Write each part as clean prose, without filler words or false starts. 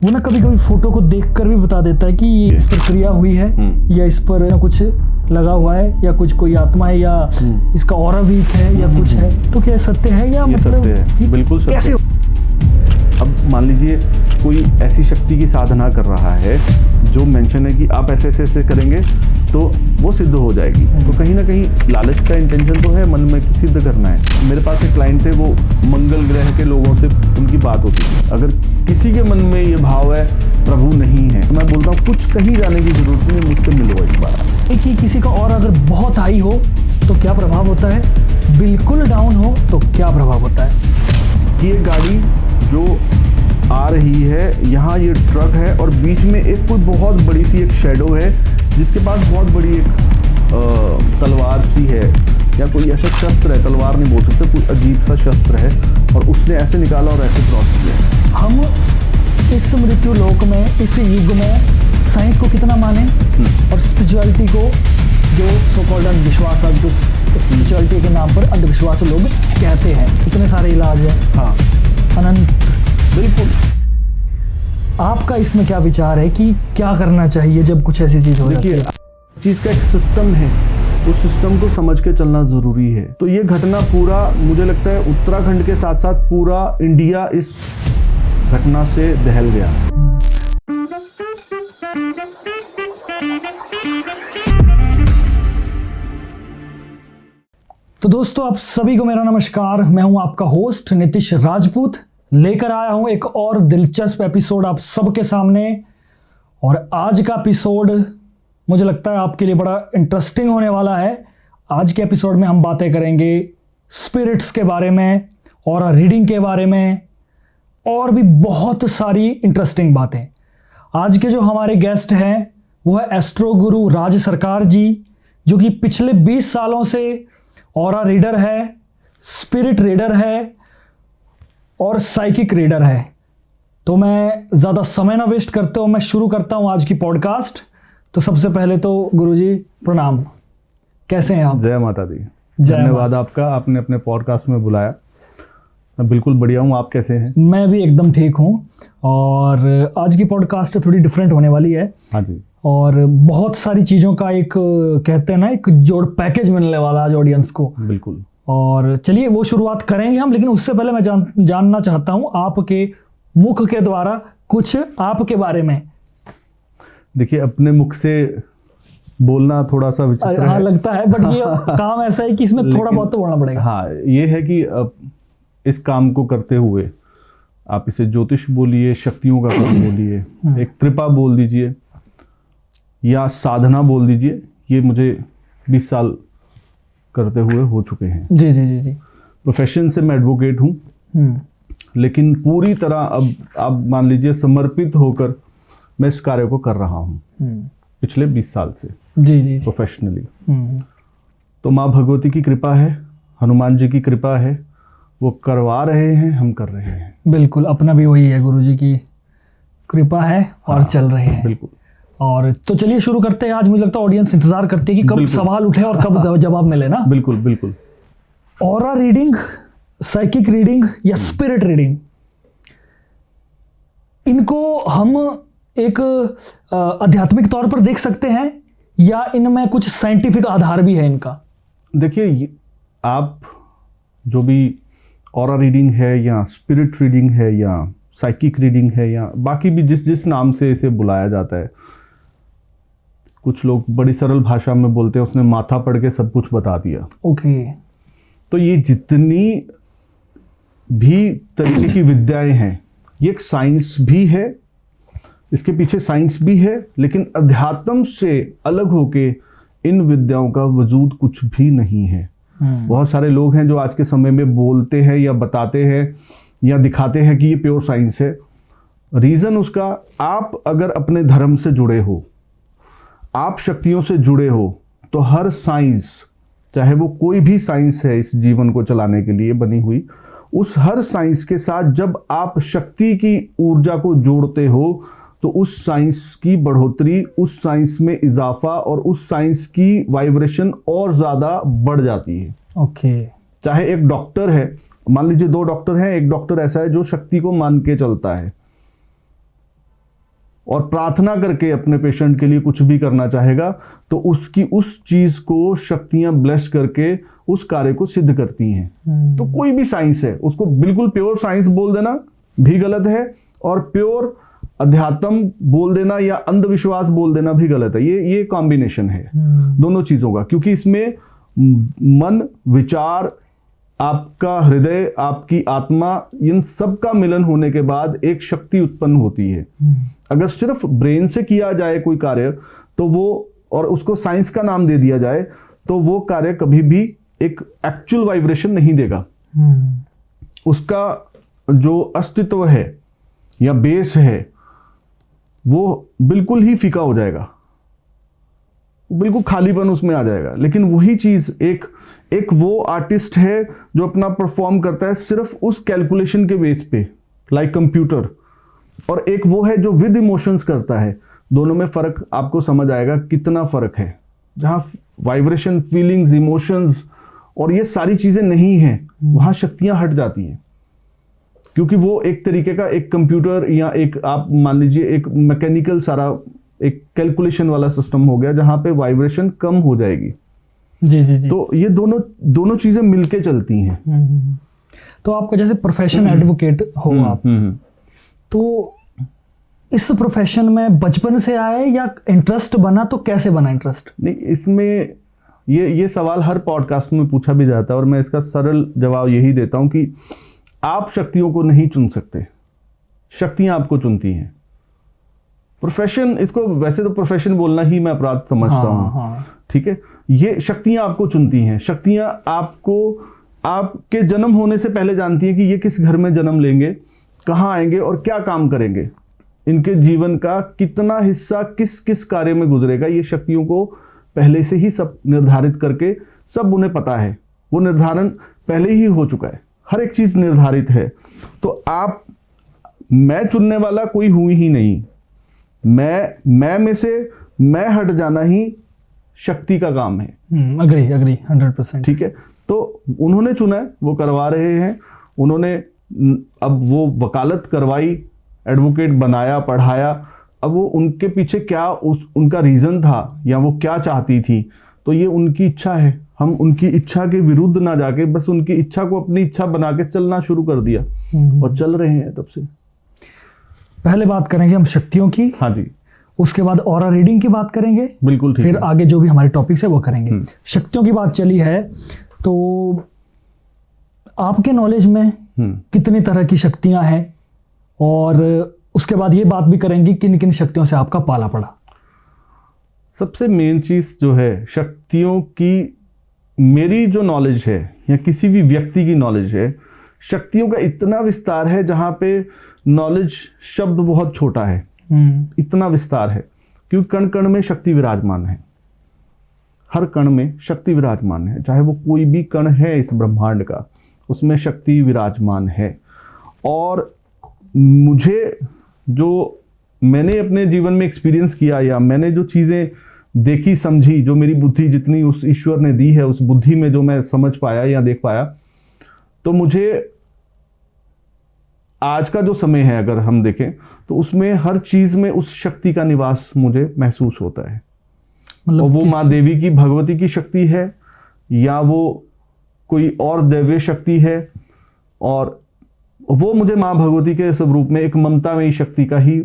वो ना कभी कभी फोटो को देखकर भी बता देता है कि ये इस पर क्रिया हुई है या इस पर ना कुछ लगा हुआ है या कुछ कोई आत्मा है या इसका ऑरा वीक है या कुछ है। तो क्या सत्य है या मतलब सत्य है, बिल्कुल सत्य कैसे? अब मान लीजिए कोई ऐसी शक्ति की साधना कर रहा है जो मेंशन है कि आप ऐसे ऐसे ऐसे करेंगे तो वो सिद्ध हो जाएगी। तो कहीं ना कहीं लालच का इंटेंशन तो है मन में कि सिद्ध करना है। मेरे पास एक क्लाइंट थे, वो मंगल ग्रह के लोगों से उनकी बात होती थी। अगर किसी के मन में ये भाव है प्रभु नहीं है, तो मैं बोलता हूँ कुछ कहीं जाने की जरूरत नहीं, मुझसे मिलो एक बार। कि किसी का और अगर बहुत हाई हो तो क्या प्रभाव होता है, बिल्कुल डाउन हो तो क्या प्रभाव होता है। ये गाड़ी जो आ रही है, यहाँ ये ट्रक है और बीच में एक कोई बहुत बड़ी सी एक शैडो है जिसके पास बहुत बड़ी एक तलवार सी है या कोई ऐसा शस्त्र है, तलवार नहीं बोल सकते, कोई अजीब सा शस्त्र है और उसने ऐसे निकाला और ऐसे क्रॉस किया। हम इस मृत्यु लोक में, इस युग में साइंस को कितना माने और स्पिरिचुअलिटी को, जो सो कॉल्ड अंधविश्वास, आज को स्पिरिचुअलिटी के नाम पर अंधविश्वास लोग कहते हैं, इतने सारे इलाज है। हाँ अनंत। बिल्कुल। आपका इसमें क्या विचार है कि क्या करना चाहिए जब कुछ ऐसी चीज हो जाती है? चीज का एक सिस्टम है, उस सिस्टम को समझ के चलना जरूरी है। तो ये घटना पूरा, मुझे लगता है उत्तराखंड के साथ साथ पूरा इंडिया इस घटना से दहल गया। तो दोस्तों, आप सभी को मेरा नमस्कार। मैं हूं आपका होस्ट नीतीश राजपूत, लेकर आया हूं एक और दिलचस्प एपिसोड आप सबके सामने। और आज का एपिसोड मुझे लगता है आपके लिए बड़ा इंटरेस्टिंग होने वाला है। आज के एपिसोड में हम बातें करेंगे स्पिरिट्स के बारे में और रीडिंग के बारे में और भी बहुत सारी इंटरेस्टिंग बातें। आज के जो हमारे गेस्ट हैं वो है एस्ट्रो गुरु राज सरकार जी, जो कि पिछले 20 सालों से ऑरा रीडर है, स्पिरिट रीडर है और साइकिक रीडर है। तो मैं ज़्यादा समय ना वेस्ट करते हुए मैं शुरू करता हूं आज की पॉडकास्ट। तो सबसे पहले तो गुरुजी प्रणाम, कैसे हैं आप? जय माता दी। धन्यवाद आपका, आपने अपने पॉडकास्ट में बुलाया। मैं बिल्कुल बढ़िया हूँ, आप कैसे हैं? मैं भी एकदम ठीक हूँ। और आज की पॉडकास्ट थोड़ी डिफरेंट होने वाली है। हाँ जी। और बहुत सारी चीज़ों का एक, कहते हैं ना, एक जोड़ पैकेज मिलने वाला आज ऑडियंस को। बिल्कुल। और चलिए वो शुरुआत करेंगे हम, लेकिन उससे पहले मैं जानना चाहता हूँ आपके मुख के द्वारा कुछ आपके बारे में। देखिए, अपने मुख से बोलना थोड़ा सा विचित्र हाँ है। लगता है, बट ये काम ऐसा है कि इसमें थोड़ा बहुत तो बोलना पड़ेगा। हाँ, ये है कि इस काम को करते हुए आप इसे ज्योतिष बोलिए, शक्तियों का काम बोलिए, एक कृपा बोल दीजिए या साधना बोल दीजिए, ये मुझे 20 साल करते हुए हो चुके हैं। जी जी जी जी। प्रोफेशन से मैं एडवोकेट हूँ, लेकिन पूरी तरह अब आप मान लीजिए समर्पित होकर मैं इस कार्य को कर रहा हूँ पिछले 20 साल से। जी जी प्रोफेशनली। तो माँ भगवती की कृपा है, हनुमान जी की कृपा है, वो करवा रहे हैं, हम कर रहे हैं। बिल्कुल, अपना भी वही है, गुरुजी की कृपा है और चल रहे हैं। बिल्कुल। और तो चलिए शुरू करते हैं। आज मुझे लगता है ऑडियंस इंतजार करती है कि कब सवाल उठे और कब जवाब मिले ना। बिल्कुल बिल्कुल। ऑरा रीडिंग, साइकिक रीडिंग या स्पिरिट रीडिंग, इनको हम एक आध्यात्मिक तौर पर देख सकते हैं या इनमें कुछ साइंटिफिक आधार भी है इनका? देखिए, आप जो भी ऑरा रीडिंग है या स्पिरिट रीडिंग है या साइकिक रीडिंग है या बाकी भी जिस नाम से इसे बुलाया जाता है, कुछ लोग बड़ी सरल भाषा में बोलते हैं उसने माथा पढ़ के सब कुछ बता दिया। ओके। तो ये जितनी भी तरीके की विद्याएं हैं, ये एक साइंस भी है, इसके पीछे साइंस भी है, लेकिन अध्यात्म से अलग होके इन विद्याओं का वजूद कुछ भी नहीं है। बहुत सारे लोग हैं जो आज के समय में बोलते हैं या बताते हैं या दिखाते हैं कि ये प्योर साइंस है। रीज़न उसका, आप अगर अपने धर्म से जुड़े हो, आप शक्तियों से जुड़े हो, तो हर साइंस, चाहे वो कोई भी साइंस है इस जीवन को चलाने के लिए बनी हुई, उस हर साइंस के साथ जब आप शक्ति की ऊर्जा को जोड़ते हो तो उस साइंस की बढ़ोतरी, उस साइंस में इजाफा और उस साइंस की वाइब्रेशन और ज़्यादा बढ़ जाती है। ओके। चाहे एक डॉक्टर है, मान लीजिए 2 डॉक्टर हैं, एक डॉक्टर ऐसा है जो शक्ति को मान के चलता है, और प्रार्थना करके अपने पेशेंट के लिए कुछ भी करना चाहेगा, तो उसकी उस चीज़ को शक्तियाँ ब्लेस करके उस कार्य को सिद्ध करती हैं। तो कोई भी साइंस है, उसको बिल्कुल प्योर साइंस बोल देना भी गलत है, और प्योर अध्यात्म बोल देना या अंधविश्वास बोल देना भी गलत है। ये कॉम्बिनेशन है दोनों चीज़ों का, क्योंकि इसमें मन, विचार, आपका हृदय, आपकी आत्मा, इन सब का मिलन होने के बाद एक शक्ति उत्पन्न होती है। अगर सिर्फ ब्रेन से किया जाए कोई कार्य तो वो, और उसको साइंस का नाम दे दिया जाए, तो वो कार्य कभी भी एक एक्चुअल वाइब्रेशन नहीं देगा। उसका जो अस्तित्व है या बेस है वो बिल्कुल ही फीका हो जाएगा, बिल्कुल खालीपन उसमें आ जाएगा। लेकिन वही चीज एक वो आर्टिस्ट है जो अपना परफॉर्म करता है सिर्फ उस कैलकुलेशन के बेस पे, लाइक कंप्यूटर, और एक वो है जो विद इमोशंस करता है। दोनों में फर्क आपको समझ आएगा कितना फर्क है। जहां वाइब्रेशन, फीलिंग्स, इमोशंस और ये सारी चीजें नहीं हैं, वहां शक्तियां हट जाती हैं, क्योंकि वो एक तरीके का एक कंप्यूटर या एक, आप मान लीजिए, एक मैकेनिकल सारा एक कैलकुलेशन वाला सिस्टम हो गया, जहां पे वाइब्रेशन कम हो जाएगी। जी। तो ये दोनों चीजें मिलके चलती हैं। तो आपका जैसे प्रोफेशन एडवोकेट हो आप, तो इस प्रोफेशन में बचपन से आए या इंटरेस्ट बना, तो कैसे बना इंटरेस्ट? नहीं, इसमें ये सवाल हर पॉडकास्ट में पूछा भी जाता है, और मैं इसका सरल जवाब यही देता हूं कि आप शक्तियों को नहीं चुन सकते, शक्तियां आपको चुनती हैं। प्रोफेशन, इसको वैसे तो प्रोफेशन बोलना ही मैं अपराध समझता हूँ, ठीक है। ये शक्तियां आपको चुनती हैं। शक्तियां आपको आपके जन्म होने से पहले जानती हैं कि ये किस घर में जन्म लेंगे, कहाँ आएंगे और क्या काम करेंगे, इनके जीवन का कितना हिस्सा किस किस कार्य में गुजरेगा। ये शक्तियों को पहले से ही सब निर्धारित करके, सब उन्हें पता है, वो निर्धारण पहले ही हो चुका है, हर एक चीज निर्धारित है। तो मैं चुनने वाला कोई हूं ही नहीं। मैं में से मैं हट जाना ही शक्ति का काम है। अग्री 100%। ठीक है, तो उन्होंने चुना है, वो करवा रहे हैं। उन्होंने अब वो वकालत करवाई, एडवोकेट बनाया, पढ़ाया। अब वो उनके पीछे क्या उनका रीजन था या वो क्या चाहती थी, तो ये उनकी इच्छा है। हम उनकी इच्छा के विरुद्ध ना जाके बस उनकी इच्छा को अपनी इच्छा बना के चलना शुरू कर दिया, और चल रहे हैं तब से। पहले बात करेंगे हम शक्तियों की, हाँ जी, उसके बाद ऑरा रीडिंग की बात करेंगे, बिल्कुल ठीक फिर है। आगे जो भी हमारे टॉपिक्स है वो करेंगे। शक्तियों की बात चली है, तो आपके नॉलेज में कितनी तरह की शक्तियां हैं, और उसके बाद ये बात भी करेंगे किन किन शक्तियों से आपका पाला पड़ा। सबसे मेन चीज जो है शक्तियों की, मेरी जो नॉलेज है या किसी भी व्यक्ति की नॉलेज है, शक्तियों का इतना विस्तार है जहां पे नॉलेज शब्द बहुत छोटा है, इतना विस्तार है, क्योंकि कण कण में शक्ति विराजमान है। हर कण में शक्ति विराजमान है, चाहे वो कोई भी कण है इस ब्रह्मांड का, उसमें शक्ति विराजमान है। और मुझे जो मैंने अपने जीवन में एक्सपीरियंस किया, या मैंने जो चीज़ें देखी समझी, जो मेरी बुद्धि जितनी उस ईश्वर ने दी है, उस बुद्धि में जो मैं समझ पाया या देख पाया, तो मुझे आज का जो समय है अगर हम देखें तो उसमें हर चीज में उस शक्ति का निवास मुझे महसूस होता है। मतलब और वो माँ देवी की, भगवती की शक्ति है, या वो कोई और दैवीय शक्ति है, और वो मुझे माँ भगवती के स्वरूप में एक ममतामयी शक्ति का ही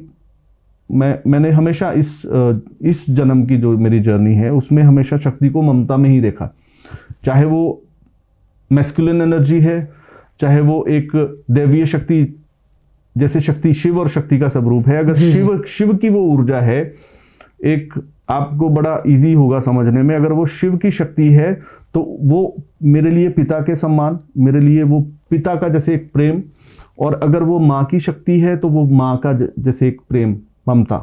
मैंने हमेशा इस जन्म की जो मेरी जर्नी है उसमें हमेशा शक्ति को ममता में ही देखा। चाहे वो मैस्कुलिन एनर्जी है, चाहे वो एक दैवीय शक्ति, जैसे शक्ति शिव और शक्ति का स्वरूप है। अगर शिव की वो ऊर्जा है, एक आपको बड़ा इजी होगा समझने में, अगर वो शिव की शक्ति है तो वो मेरे लिए पिता के सम्मान, मेरे लिए वो पिता का जैसे एक प्रेम, और अगर वो माँ की शक्ति है तो वो माँ का जैसे एक प्रेम, ममता।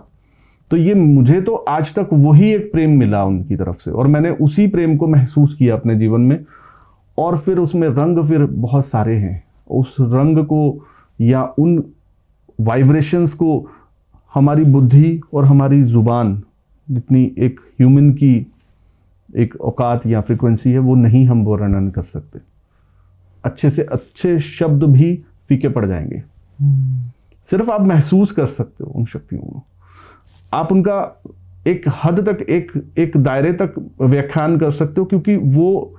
तो ये मुझे तो आज तक वही एक प्रेम मिला उनकी तरफ से, और मैंने उसी प्रेम को महसूस किया अपने जीवन में। और फिर उसमें रंग फिर बहुत सारे हैं, उस रंग को या उन वाइब्रेशंस को हमारी बुद्धि और हमारी जुबान, जितनी एक ह्यूमन की एक औकात या फ्रीक्वेंसी है, वो नहीं हम वर्णन कर सकते। अच्छे से अच्छे शब्द भी फीके पड़ जाएंगे, सिर्फ आप महसूस कर सकते हो उन शक्तियों को। आप उनका एक हद तक, एक दायरे तक व्याख्यान कर सकते हो, क्योंकि वो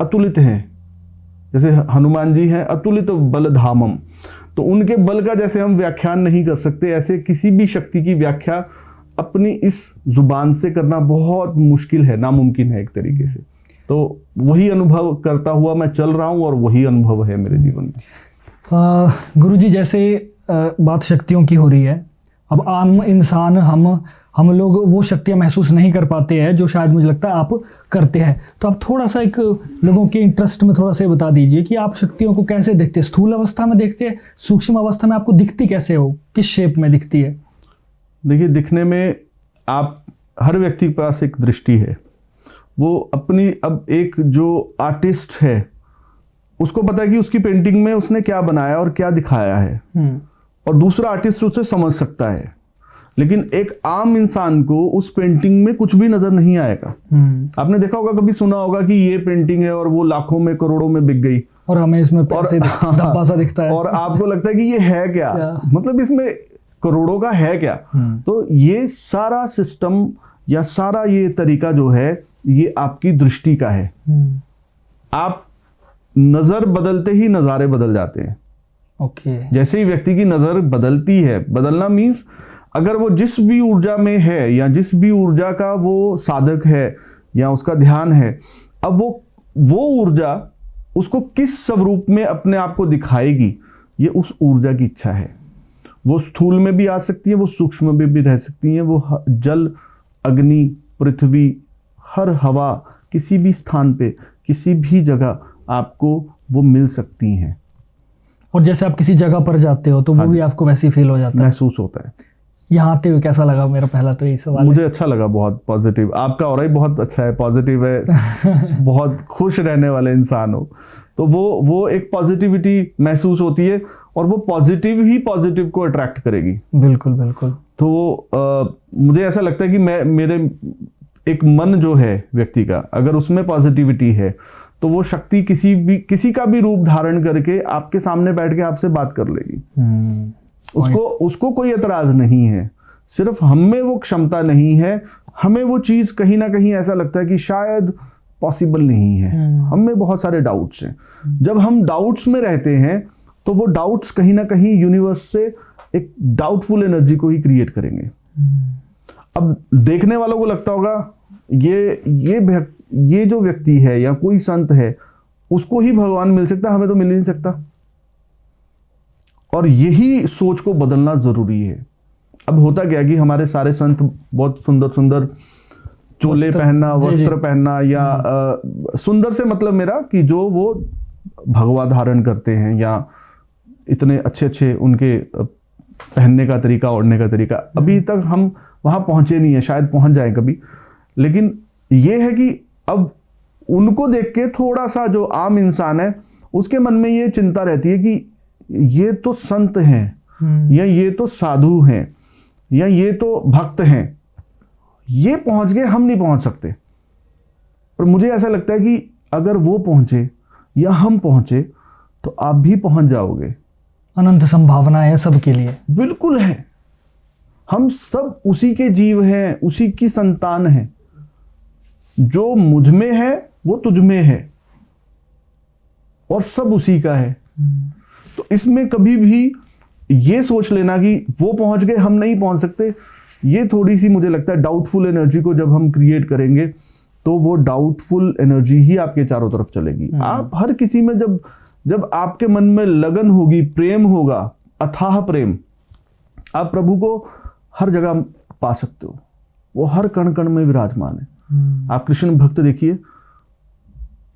अतुलित हैं। जैसे हनुमान जी हैं अतुलित बलधामम, तो उनके बल का जैसे हम व्याख्यान नहीं कर सकते, ऐसे किसी भी शक्ति की व्याख्या अपनी इस जुबान से करना बहुत मुश्किल है, नामुमकिन है एक तरीके से। तो वही अनुभव करता हुआ मैं चल रहा हूँ और वही अनुभव है मेरे जीवन में। गुरुजी, जैसे बात शक्तियों की हो रही है, अब आम इंसान हम लोग वो शक्तियाँ महसूस नहीं कर पाते हैं जो शायद मुझे लगता है आप करते हैं। तो आप थोड़ा सा एक लोगों के इंटरेस्ट में थोड़ा सा बता दीजिए कि आप शक्तियों को कैसे देखते हैं, स्थूल अवस्था में देखते हैं, सूक्ष्म अवस्था में आपको दिखती कैसे हो, किस शेप में दिखती है? देखिए, दिखने में आप हर व्यक्ति के पास एक दृष्टि है, वो अपनी, अब एक जो आर्टिस्ट है उसको पता है कि उसकी पेंटिंग में उसने क्या बनाया और क्या दिखाया है, और दूसरा आर्टिस्ट उसे समझ सकता है। लेकिन एक आम इंसान को उस पेंटिंग में कुछ भी नजर नहीं आएगा। आपने देखा होगा, कभी सुना होगा कि ये पेंटिंग है और वो लाखों में करोड़ों में बिक गई, और हमें इसमें पैसे धब्बा सा दिखता है, और आपको लगता है कि ये है क्या, मतलब इसमें करोड़ों का है क्या। तो ये सारा सिस्टम या सारा ये तरीका जो है, ये आपकी दृष्टि का है। आप नजर बदलते ही नजारे बदल जाते हैं। ओके। जैसे ही व्यक्ति की नजर बदलती है, बदलना मीन्स अगर वो जिस भी ऊर्जा में है या जिस भी ऊर्जा का वो साधक है या उसका ध्यान है, अब वो ऊर्जा उसको किस स्वरूप में अपने आप को दिखाएगी, ये उस ऊर्जा की इच्छा है। वो स्थूल में भी आ सकती है, वो सूक्ष्म में भी रह सकती है, वो जल, अग्नि, पृथ्वी, हर हवा, किसी भी स्थान पे, किसी भी जगह आपको वो मिल सकती हैं। और जैसे आप किसी जगह पर जाते हो तो वो भी आपको वैसे ही फील हो जाता है, महसूस होता है। यहाँ आते हुए कैसा लगा? मेरा पहला तो यही सवाल मुझे अच्छा लगा, बहुत पॉजिटिव। आपका ऑरा ही बहुत अच्छा है, पॉजिटिव है, बहुत खुश रहने वाले इंसान हो, तो वो एक पॉजिटिविटी महसूस होती है, और वो पॉजिटिव ही पॉजिटिव को अट्रैक्ट करेगी। बिल्कुल बिल्कुल। तो मुझे ऐसा लगता है कि मेरे एक मन जो है व्यक्ति का, अगर उसमें पॉजिटिविटी है तो वो शक्ति किसी का भी रूप धारण करके आपके सामने बैठ के आपसे बात कर लेगी। उसको कोई एतराज नहीं है, सिर्फ हम में वो क्षमता नहीं है। हमें वो चीज कहीं ना कहीं ऐसा लगता है कि शायद पॉसिबल नहीं है, हम में बहुत सारे डाउट्स हैं। जब हम डाउट्स में रहते हैं तो वो डाउट्स कहीं ना कहीं यूनिवर्स से एक डाउटफुल एनर्जी को ही क्रिएट करेंगे। अब देखने वालों को लगता होगा ये जो व्यक्ति है या कोई संत है, उसको ही भगवान मिल सकता, हमें तो मिल ही नहीं सकता। और यही सोच को बदलना जरूरी है। अब होता क्या कि हमारे सारे संत बहुत सुंदर सुंदर चोले पहनना, वस्त्र पहनना, या सुंदर से मतलब मेरा कि जो वो भगवा धारण करते हैं, या इतने अच्छे अच्छे उनके पहनने का तरीका, ओढ़ने का तरीका, अभी तक हम वहां पहुंचे नहीं है, शायद पहुंच जाए कभी। लेकिन ये है कि अब उनको देख के थोड़ा सा जो आम इंसान है उसके मन में ये चिंता रहती है कि ये तो संत हैं, या ये तो साधु हैं, या ये तो भक्त हैं, ये पहुंच गए, हम नहीं पहुंच सकते। और मुझे ऐसा लगता है कि अगर वो पहुंचे या हम पहुंचे तो आप भी पहुंच जाओगे। अनंत संभावना है सबके लिए। बिल्कुल है, हम सब उसी के जीव हैं, उसी की संतान हैं। जो मुझ में है वो तुझ में है, और सब उसी का है। तो इसमें कभी भी ये सोच लेना कि वो पहुंच गए, हम नहीं पहुंच सकते, ये थोड़ी सी मुझे लगता है डाउटफुल एनर्जी को जब हम क्रिएट करेंगे तो वो डाउटफुल एनर्जी ही आपके चारों तरफ चलेगी। आप हर किसी में जब आपके मन में लगन होगी, प्रेम होगा, अथाह प्रेम, आप प्रभु को हर जगह पा सकते हो। वो हर कण कण में विराजमान है। आप कृष्ण भक्त देखिए,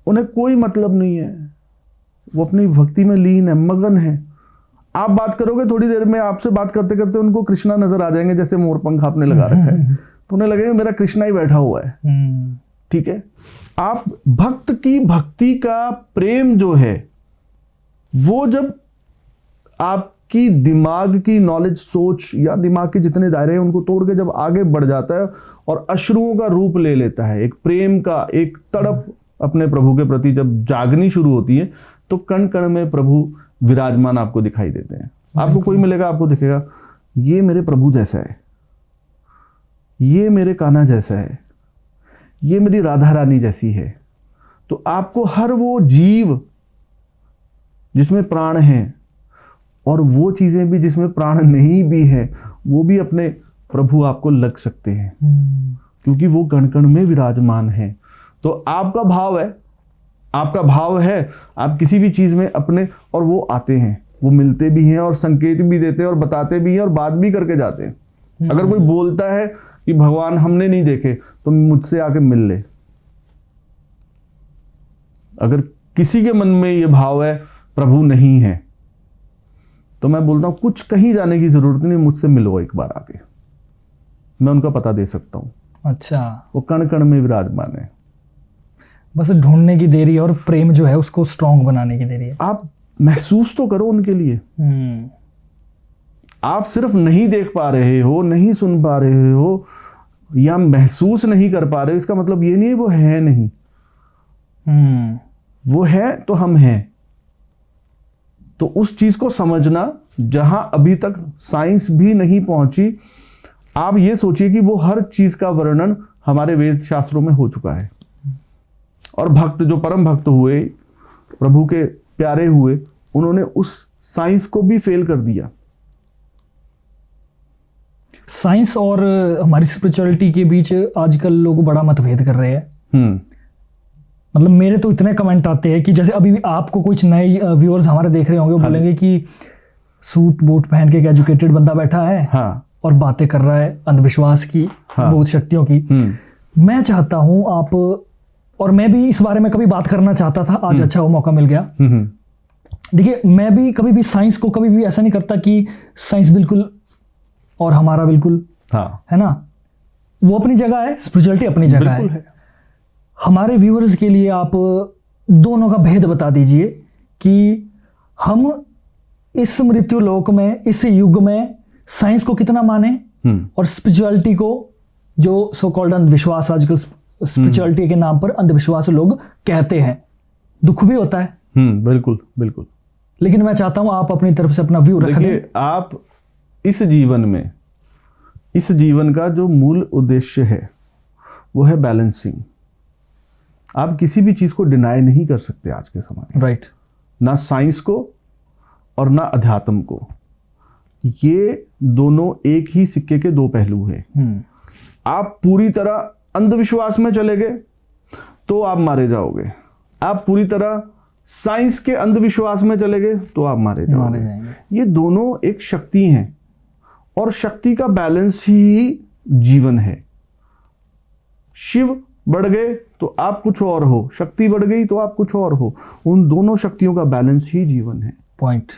उन्हें कोई मतलब नहीं है, वो अपनी भक्ति में लीन है, मगन है। आप बात करोगे, थोड़ी देर में आपसे बात करते करते उनको कृष्णा नजर आ जाएंगे, जैसे मोर पंख आपने लगा रखा है, तो उन्हें लगेगा मेरा कृष्णा ही बैठा हुआ है। ठीक है। आप भक्त की भक्ति का प्रेम जो है, वो जब आपकी दिमाग की नॉलेज, सोच या दिमाग के जितने दायरे हैं उनको तोड़ के जब आगे बढ़ जाता है और अश्रुओं का रूप ले लेता है, एक प्रेम का, एक तड़प अपने प्रभु के प्रति जब जागनी शुरू होती है, तो कण कण में प्रभु विराजमान आपको दिखाई देते हैं। आपको कोई मिलेगा, आपको दिखेगा ये मेरे प्रभु जैसा है, ये मेरे कान्हा जैसा है, ये मेरी राधा रानी जैसी है, तो आपको हर वो जीव जिसमें प्राण है और वो चीजें भी जिसमें प्राण नहीं भी है, वो भी अपने प्रभु आपको लग सकते हैं, क्योंकि वो कण कण में विराजमान है। तो आपका भाव है, आपका भाव है, आप किसी भी चीज में अपने, और वो आते हैं, वो मिलते भी हैं और संकेत भी देते हैं और बताते भी हैं और बात भी करके जाते हैं। अगर कोई बोलता है कि भगवान हमने नहीं देखे, तो मुझसे आके मिल ले। अगर किसी के मन में ये भाव है प्रभु नहीं है, तो मैं बोलता हूं कुछ कहीं जाने की जरूरत नहीं, मुझसे मिलो एक बार आके, मैं उनका पता दे सकता हूं। अच्छा, वो कण कण में विराजमान है, बस ढूंढने की देरी है और प्रेम जो है उसको स्ट्रांग बनाने की देरी है। आप महसूस तो करो उनके लिए। आप सिर्फ नहीं देख पा रहे हो, नहीं सुन पा रहे हो, या महसूस नहीं कर पा रहे हो, इसका मतलब ये नहीं है वो है नहीं। वो है तो हम हैं। तो उस चीज को समझना, जहां अभी तक साइंस भी नहीं पहुंची, आप ये सोचिए कि वो हर चीज का वर्णन हमारे वेद शास्त्रों में हो चुका है। और भक्त जो परम भक्त हुए, प्रभु के प्यारे हुए, उन्होंने उस साइंस को भी फेल कर दिया। साइंस और हमारी स्पिरिचुअलिटी के बीच आजकल लोग बड़ा मतभेद कर रहे हैं। मतलब मेरे तो इतने कमेंट आते हैं कि जैसे अभी भी आपको कुछ नए व्यूअर्स हमारे देख रहे होंगे, वो बोलेंगे कि सूट बूट पहन के एक एजुकेटेड बंदा बैठा है और बातें कर रहा है अंधविश्वास की, भूत शक्तियों की। मैं चाहता हूं आप, और मैं भी इस बारे में कभी बात करना चाहता था, आज अच्छा वो मौका मिल गया। देखिए, मैं भी कभी भी साइंस को कभी भी ऐसा नहीं करता कि साइंस बिल्कुल और हमारा बिल्कुल, है ना। वो अपनी जगह है, स्पिरिचुअलिटी अपनी जगह है। हमारे व्यूअर्स के लिए आप दोनों का भेद बता दीजिए कि हम इस मृत्यु लोक में, इस युग में साइंस को कितना माने और स्पिरिचुअलिटी को, जो सो कॉल्ड अंधविश्वास, आजकल स्पिरिचुअलिटी के नाम पर अंधविश्वास लोग कहते हैं। दुख भी होता है, बिल्कुल बिल्कुल, लेकिन मैं चाहता हूं आप अपनी तरफ से अपना व्यू रखें। देखिए, आप इस जीवन में, इस जीवन का जो मूल उद्देश्य है वो है बैलेंसिंग। आप किसी भी चीज को डिनाई नहीं कर सकते आज के समय में, राइट। ना साइंस को और ना अध्यात्म को। ये दोनों एक ही सिक्के के दो पहलू हैं। आप पूरी तरह अंधविश्वास में चले गए तो आप मारे जाओगे, आप पूरी तरह साइंस के अंधविश्वास में चले गए तो आप मारे जाओगे। ये दोनों एक शक्ति हैं और शक्ति का बैलेंस ही जीवन है। शिव बढ़ गए तो आप कुछ और हो, शक्ति बढ़ गई तो आप कुछ और हो। उन दोनों शक्तियों का बैलेंस ही जीवन है। पॉइंट।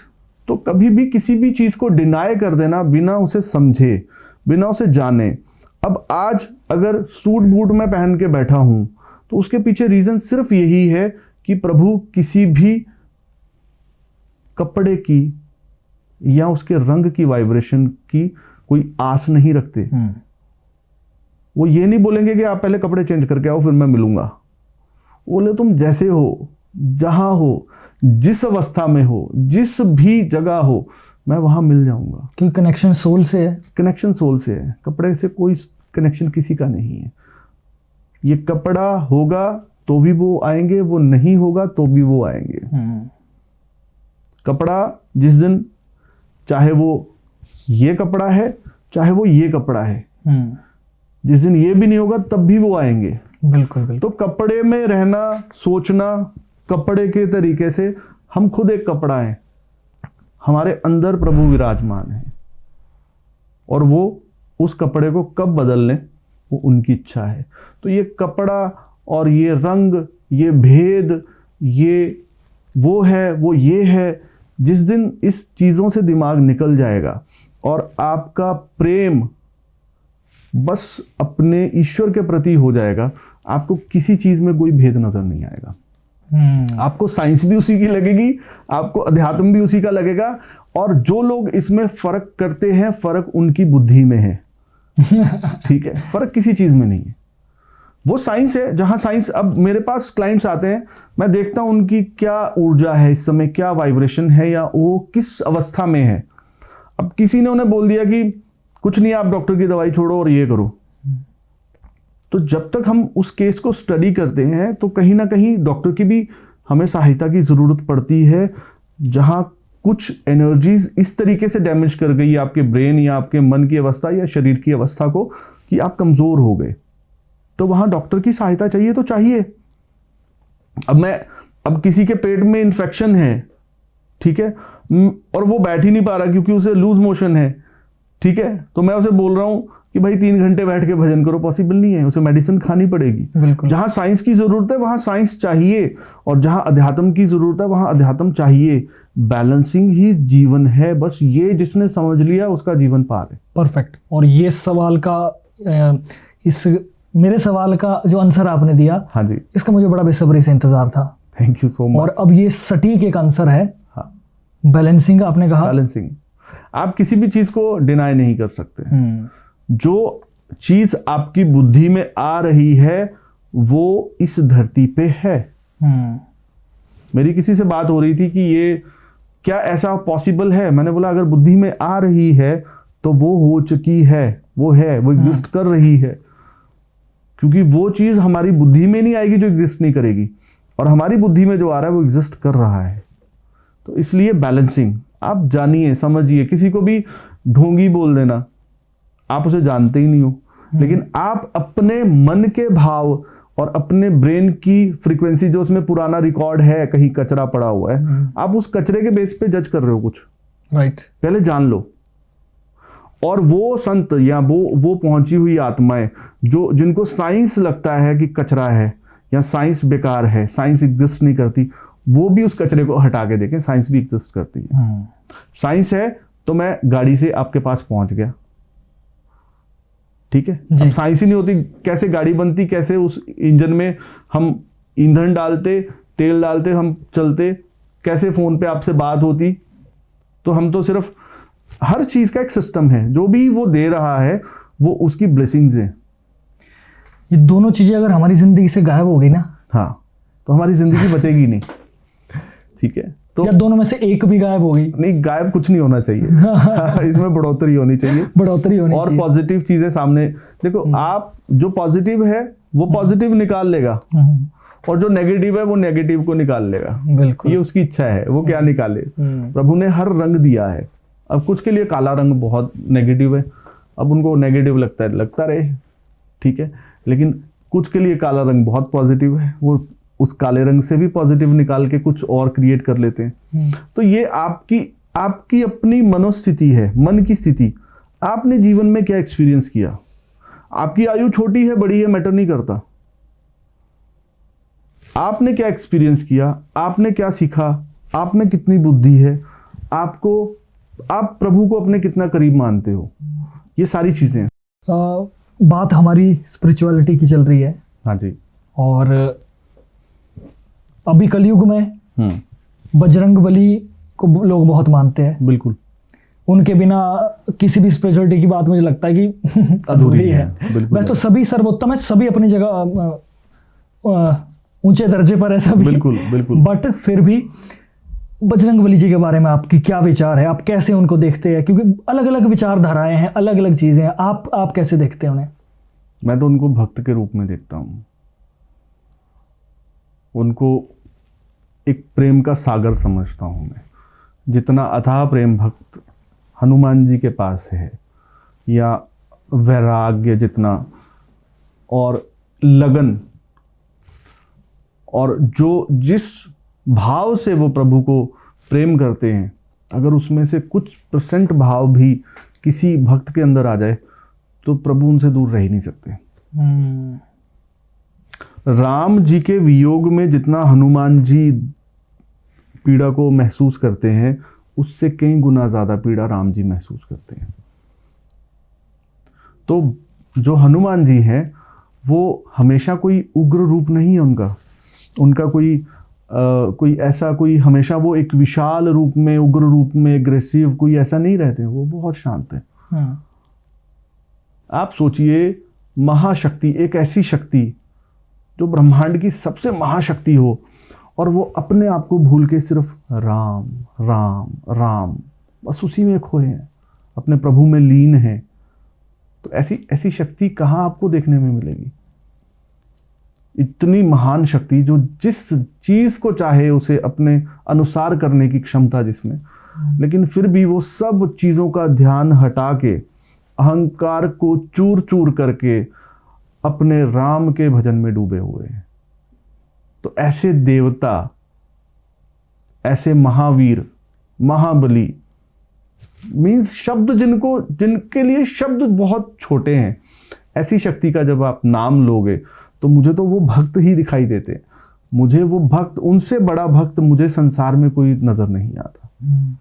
तो कभी भी किसी भी चीज को डिनाई कर देना बिना उसे समझे, बिना उसे जाने। अब आज अगर सूट बूट में पहन के बैठा हूं तो उसके पीछे रीजन सिर्फ यही है कि प्रभु किसी भी कपड़े की या उसके रंग की वाइब्रेशन की कोई आस नहीं रखते। वो ये नहीं बोलेंगे कि आप पहले कपड़े चेंज करके आओ फिर मैं मिलूंगा। बोले तुम जैसे हो, जहां हो, जिस अवस्था में हो, जिस भी जगह हो, मैं वहां मिल जाऊंगा। क्योंकि कनेक्शन सोल से है। कनेक्शन सोल से है, कपड़े से कोई कनेक्शन किसी का नहीं है। ये कपड़ा होगा तो भी वो आएंगे, वो नहीं होगा तो भी वो आएंगे। कपड़ा जिस दिन, चाहे वो ये कपड़ा है चाहे वो ये कपड़ा है, जिस दिन ये भी नहीं होगा तब भी वो आएंगे। बिल्कुल बिल्कुल। तो कपड़े में रहना, सोचना कपड़े के तरीके से, हम खुद एक कपड़ा है, हमारे अंदर प्रभु विराजमान है और वो उस कपड़े को कब बदल लें वो उनकी इच्छा है। तो ये कपड़ा और ये रंग, ये भेद, ये वो है, वो ये है, जिस दिन इस चीज़ों से दिमाग निकल जाएगा और आपका प्रेम बस अपने ईश्वर के प्रति हो जाएगा, आपको किसी चीज़ में कोई भेद नजर नहीं आएगा। आपको साइंस भी उसी की लगेगी, आपको अध्यात्म भी उसी का लगेगा। और जो लोग इसमें फर्क करते हैं, फर्क उनकी बुद्धि में है। ठीक है, फर्क किसी चीज में नहीं है। वो साइंस है, जहां साइंस, अब मेरे पास क्लाइंट्स आते हैं, मैं देखता हूं उनकी क्या ऊर्जा है इस समय, क्या वाइब्रेशन है, या वो किस अवस्था में है। अब किसी ने उन्हें बोल दिया कि कुछ नहीं, आप डॉक्टर की दवाई छोड़ो और ये करो, तो जब तक हम उस केस को स्टडी करते हैं तो कहीं ना कहीं डॉक्टर की भी हमें सहायता की ज़रूरत पड़ती है। जहां कुछ एनर्जीज इस तरीके से डैमेज कर गई आपके ब्रेन या आपके मन की अवस्था या शरीर की अवस्था को कि आप कमज़ोर हो गए, तो वहां डॉक्टर की सहायता चाहिए तो चाहिए। अब किसी के पेट में इन्फेक्शन है, ठीक है, और वो बैठ ही नहीं पा रहा क्योंकि उसे लूज मोशन है, ठीक है, तो मैं उसे बोल रहा हूं कि भाई 3 घंटे बैठ के भजन करो, पॉसिबल नहीं है, उसे मेडिसिन खानी पड़ेगी। जहां साइंस की जरूरत है वहां साइंस चाहिए, और जहां अध्यात्म की जरूरत है वहां अध्यात्म चाहिए। बैलेंसिंग ही जीवन है, बस ये जिसने समझ लिया उसका जीवन पार है। परफेक्ट। और ये सवाल का मेरे सवाल का जो आंसर आपने दिया, हाँ जी, इसका मुझे बड़ा बेसब्री से इंतजार था। Thank you so much. और अब ये सटीक एक आंसर है। हाँ, बैलेंसिंग आपने कहा। बैलेंसिंग, आप किसी भी चीज को डिनाई नहीं कर सकते। जो चीज आपकी बुद्धि में आ रही है वो इस धरती पे है। मेरी किसी से बात हो रही थी कि ये क्या ऐसा पॉसिबल है, मैंने बोला अगर बुद्धि में आ रही है तो वो हो चुकी है, वो एग्जिस्ट कर रही है, क्योंकि वो चीज हमारी बुद्धि में नहीं आएगी जो एग्जिस्ट नहीं करेगी, और हमारी बुद्धि में जो आ रहा है वो एग्जिस्ट कर रहा है। तो इसलिए बैलेंसिंग, आप जानिए, समझिए। किसी को भी ढोंगी बोल देना, आप उसे जानते ही नहीं हो, लेकिन आप अपने मन के भाव और अपने ब्रेन की फ्रीक्वेंसी, जो उसमें पुराना रिकॉर्ड है, कहीं कचरा पड़ा हुआ है, आप उस कचरे के बेस पे जज कर रहे हो कुछ। राइट। पहले जान लो। और वो संत या वो पहुंची हुई आत्माएं जो जिनको साइंस लगता है कि कचरा है या साइंस बेकार है, साइंस एग्जिस्ट नहीं करती, वो भी उस कचरे को हटा के देखें, साइंस भी एग्जिस्ट करती है। साइंस है तो मैं गाड़ी से आपके पास पहुंच गया, ठीक है। अब साइंस ही नहीं होती, कैसे गाड़ी बनती, कैसे उस इंजन में हम ईंधन डालते, तेल डालते, हम चलते, कैसे फोन पे आपसे बात होती। तो हम तो सिर्फ, हर चीज का एक सिस्टम है, जो भी वो दे रहा है वो उसकी ब्लेसिंग्स है। ये दोनों चीजें अगर हमारी जिंदगी से गायब हो गई ना, हाँ, तो हमारी जिंदगी बचेगी नहीं, ठीक है। तो या दोनों में से एक भी गायब हो गई, नहीं, गायब कुछ नहीं होना चाहिए। इसमें बढ़ोतरी होनी चाहिए, बढ़ोतरी होनी और चाहिए। पॉजिटिव चीजें सामने देखो। आप जो पॉजिटिव है वो पॉजिटिव निकाल लेगा, और जो नेगेटिव है वो नेगेटिव को निकाल लेगा। बिल्कुल, ये उसकी इच्छा है, वो क्या निकाले। प्रभु ने हर रंग दिया है। अब कुछ के लिए काला रंग बहुत नेगेटिव है, अब उनको नेगेटिव लगता रहे, ठीक है, लेकिन कुछ के लिए काला रंग बहुत पॉजिटिव है, वो उस काले रंग से भी पॉजिटिव निकाल के कुछ और क्रिएट कर लेते हैं। तो ये आपकी अपनी मनोस्थिति है, मन की स्थिति। आपने जीवन में क्या एक्सपीरियंस किया, आपकी आयु छोटी है बड़ी है मैटर नहीं करता, आपने क्या एक्सपीरियंस किया, आपने क्या सीखा, आप में कितनी बुद्धि है, आप प्रभु को अपने कितना करीब मानते हो, ये सारी चीजें। बात हमारी स्पिरिचुअलिटी की चल रही है। हाँ जी। और अभी कलयुग में बजरंगबली को लोग बहुत मानते हैं। बिल्कुल, उनके बिना किसी भी स्पिरिचुअलिटी की बात मुझे लगता है कि अधूरी है। वैसे तो सभी सर्वोत्तम है, सभी अपनी जगह ऊंचे दर्जे पर है सभी। बिल्कुल बिल्कुल। बट फिर भी बजरंगबली जी के बारे में आपकी क्या विचार है, आप कैसे उनको देखते हैं? क्योंकि अलग अलग विचारधाराएं हैं, अलग अलग चीजें हैं, आप कैसे देखते हैं उन्हें? मैं तो उनको भक्त के रूप में देखता हूँ, उनको एक प्रेम का सागर समझता हूँ मैं। जितना अथाह प्रेम भक्त हनुमान जी के पास है, या वैराग्य जितना, और लगन, और जो जिस भाव से वो प्रभु को प्रेम करते हैं, अगर उसमें से कुछ % भाव भी किसी भक्त के अंदर आ जाए तो प्रभु उनसे दूर रह ही नहीं सकते। राम जी के वियोग में जितना हनुमान जी पीड़ा को महसूस करते हैं, उससे कई गुना ज्यादा पीड़ा राम जी महसूस करते हैं। तो जो हनुमान जी हैं वो हमेशा कोई उग्र रूप नहीं है उनका कोई ऐसा कोई हमेशा वो एक विशाल रूप में, उग्र रूप में, एग्रेसिव कोई ऐसा नहीं रहते हैं, वो बहुत शांत है। आप सोचिए, महाशक्ति, एक ऐसी शक्ति जो ब्रह्मांड की सबसे महाशक्ति हो, और वो अपने आप को भूल के सिर्फ राम राम राम, बस उसी में खोए हैं। अपने प्रभु में लीन हैं, तो ऐसी ऐसी शक्ति कहाँ आपको देखने में मिलेगी? इतनी महान शक्ति जो जिस चीज को चाहे उसे अपने अनुसार करने की क्षमता जिसमें, लेकिन फिर भी वो सब चीजों का ध्यान हटा के अहंकार को चूर चूर करके अपने राम के भजन में डूबे हुए हैं। तो ऐसे देवता, ऐसे महावीर, महाबली, मीन्स शब्द जिनके लिए शब्द बहुत छोटे हैं, ऐसी शक्ति का जब आप नाम लोगे तो मुझे तो वो भक्त ही दिखाई देते। मुझे वो भक्त, उनसे बड़ा भक्त मुझे संसार में कोई नजर नहीं आता।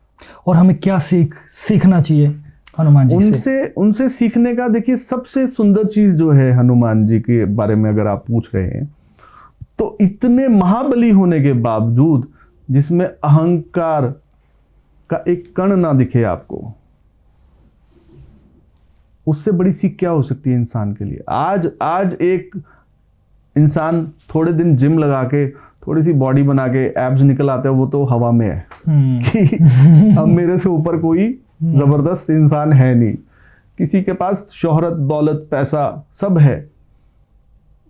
और हमें क्या सीखना चाहिए हनुमान जी से? उनसे सीखने का, देखिए सबसे सुंदर चीज जो है हनुमान जी के बारे में अगर आप पूछ रहे हैं, तो इतने महाबली होने के बावजूद जिसमें अहंकार का एक कण ना दिखे आपको, उससे बड़ी सीख क्या हो सकती है इंसान के लिए? आज एक इंसान थोड़े दिन जिम लगा के थोड़ी सी बॉडी बना के एब्स निकल आते हैं, वो तो हवा में है कि अब मेरे से ऊपर कोई जबरदस्त इंसान है नहीं। किसी के पास शोहरत, दौलत, पैसा सब है,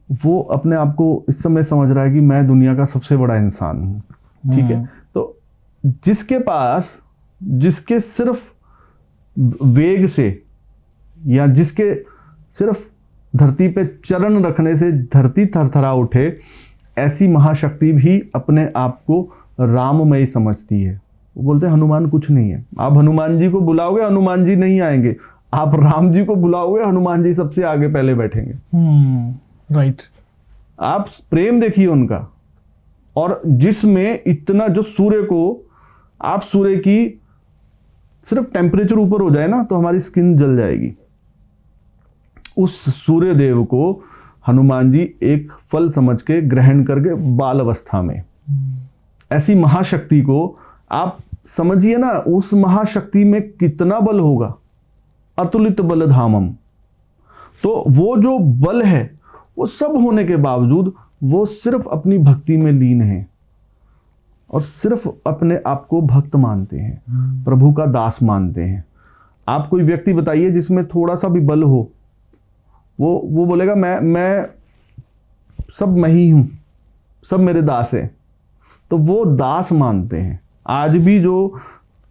वो अपने आप को इस समय समझ रहा है कि मैं दुनिया का सबसे बड़ा इंसान हूं। ठीक है, तो जिसके सिर्फ वेग से या जिसके सिर्फ धरती पे चरण रखने से धरती थरथरा उठे, ऐसी महाशक्ति भी अपने आप को राममय समझती है। वो बोलते हैं हनुमान कुछ नहीं है। आप हनुमान जी को बुलाओगे, हनुमान जी नहीं आएंगे। आप राम जी को बुलाओगे, हनुमान जी सबसे आगे पहले बैठेंगे। राइट। आप प्रेम देखिए उनका, और जिसमें इतना, जो सूर्य को, आप सूर्य की सिर्फ टेम्परेचर ऊपर हो जाए ना तो हमारी स्किन जल जाएगी। उस सूर्य देव को हनुमान जी एक फल समझ के ग्रहण करके बाल अवस्था में, ऐसी महाशक्ति को आप समझिए ना, उस महाशक्ति में कितना बल होगा, अतुलित बल धामम। तो वो जो बल है, वो सब होने के बावजूद वो सिर्फ अपनी भक्ति में लीन है और सिर्फ अपने आप को भक्त मानते हैं, प्रभु का दास मानते हैं। आप कोई व्यक्ति बताइए जिसमें थोड़ा सा भी बल हो, वो बोलेगा मैं सब मैं ही हूं, सब मेरे दास है। तो वो दास मानते हैं। आज भी जो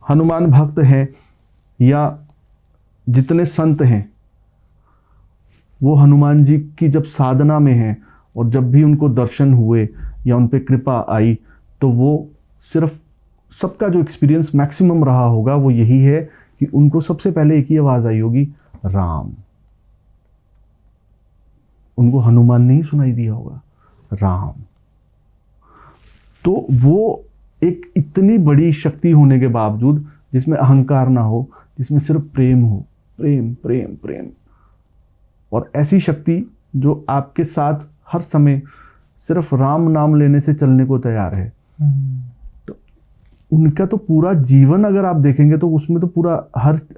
हनुमान भक्त हैं या जितने संत हैं, वो हनुमान जी की जब साधना में हैं और जब भी उनको दर्शन हुए या उन पे कृपा आई, तो वो सिर्फ, सबका जो एक्सपीरियंस मैक्सिमम रहा होगा वो यही है कि उनको सबसे पहले एक ही आवाज आई होगी, राम। उनको हनुमान नहीं सुनाई दिया होगा, राम। तो वो एक इतनी बड़ी शक्ति होने के बावजूद, जिसमें अहंकार ना हो, जिसमें सिर्फ प्रेम हो, प्रेम प्रेम प्रेम, और ऐसी शक्ति जो आपके साथ हर समय सिर्फ राम नाम लेने से चलने को तैयार है। तो उनका तो पूरा जीवन अगर आप देखेंगे तो उसमें तो पूरा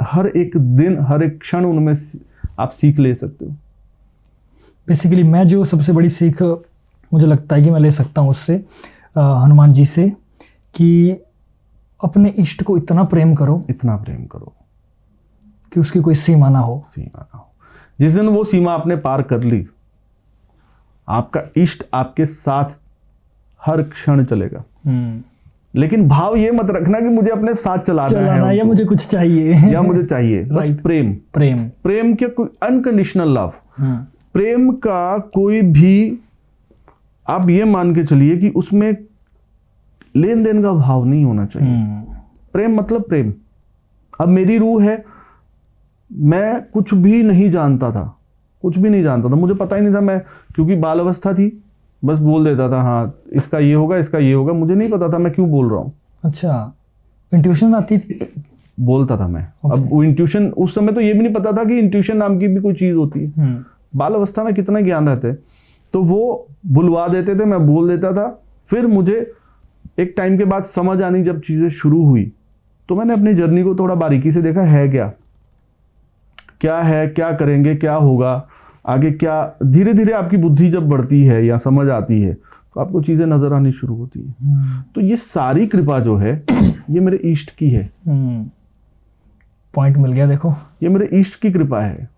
हर एक दिन, हर एक क्षण उनमें आप सीख ले सकते हो। बेसिकली मैं जो सबसे बड़ी सीख मुझे लगता है कि मैं ले सकता हूँ उससे, हनुमान जी से, कि अपने इष्ट को इतना प्रेम करो कि उसकी कोई सीमा ना हो। जिस दिन वो सीमा आपने पार कर ली, आपका इष्ट आपके साथ हर क्षण चलेगा। लेकिन भाव ये मत रखना कि मुझे अपने साथ चलाना है या मुझे कुछ चाहिए या मुझे चाहिए। बस प्रेम क्या, कोई अनकंडीशनल लव। प्रेम का कोई भी, आप ये मान के चलिए कि उसमें लेन देन का भाव नहीं होना चाहिए। प्रेम मतलब प्रेम। अब मेरी रूह है, मैं कुछ भी नहीं जानता था, मुझे पता ही नहीं था, मैं क्योंकि बाल अवस्था थी, बस बोल देता था हाँ इसका ये होगा, इसका ये होगा, मुझे नहीं पता था मैं क्यों बोल रहा हूँ। अच्छा, इंट्यूशन आती थी, बोलता था मैं। अब वो इंट्यूशन, उस समय तो ये भी नहीं पता था कि इंट्यूशन नाम की भी कोई चीज होती है। बाल अवस्था में कितना ज्ञान रहता है। तो वो बुलवा देते थे, मैं बोल देता था। फिर मुझे एक टाइम के बाद समझ आनी जब चीजें शुरू हुई, तो मैंने अपनी जर्नी को थोड़ा बारीकी से देखा, है क्या है, क्या करेंगे, क्या होगा आगे, क्या। धीरे धीरे आपकी बुद्धि जब बढ़ती है या समझ आती है तो आपको चीजें नजर आनी शुरू होती है। तो ये सारी कृपा जो है ये मेरे इष्ट की है। पॉइंट मिल गया। देखो ये मेरे इष्ट की कृपा है,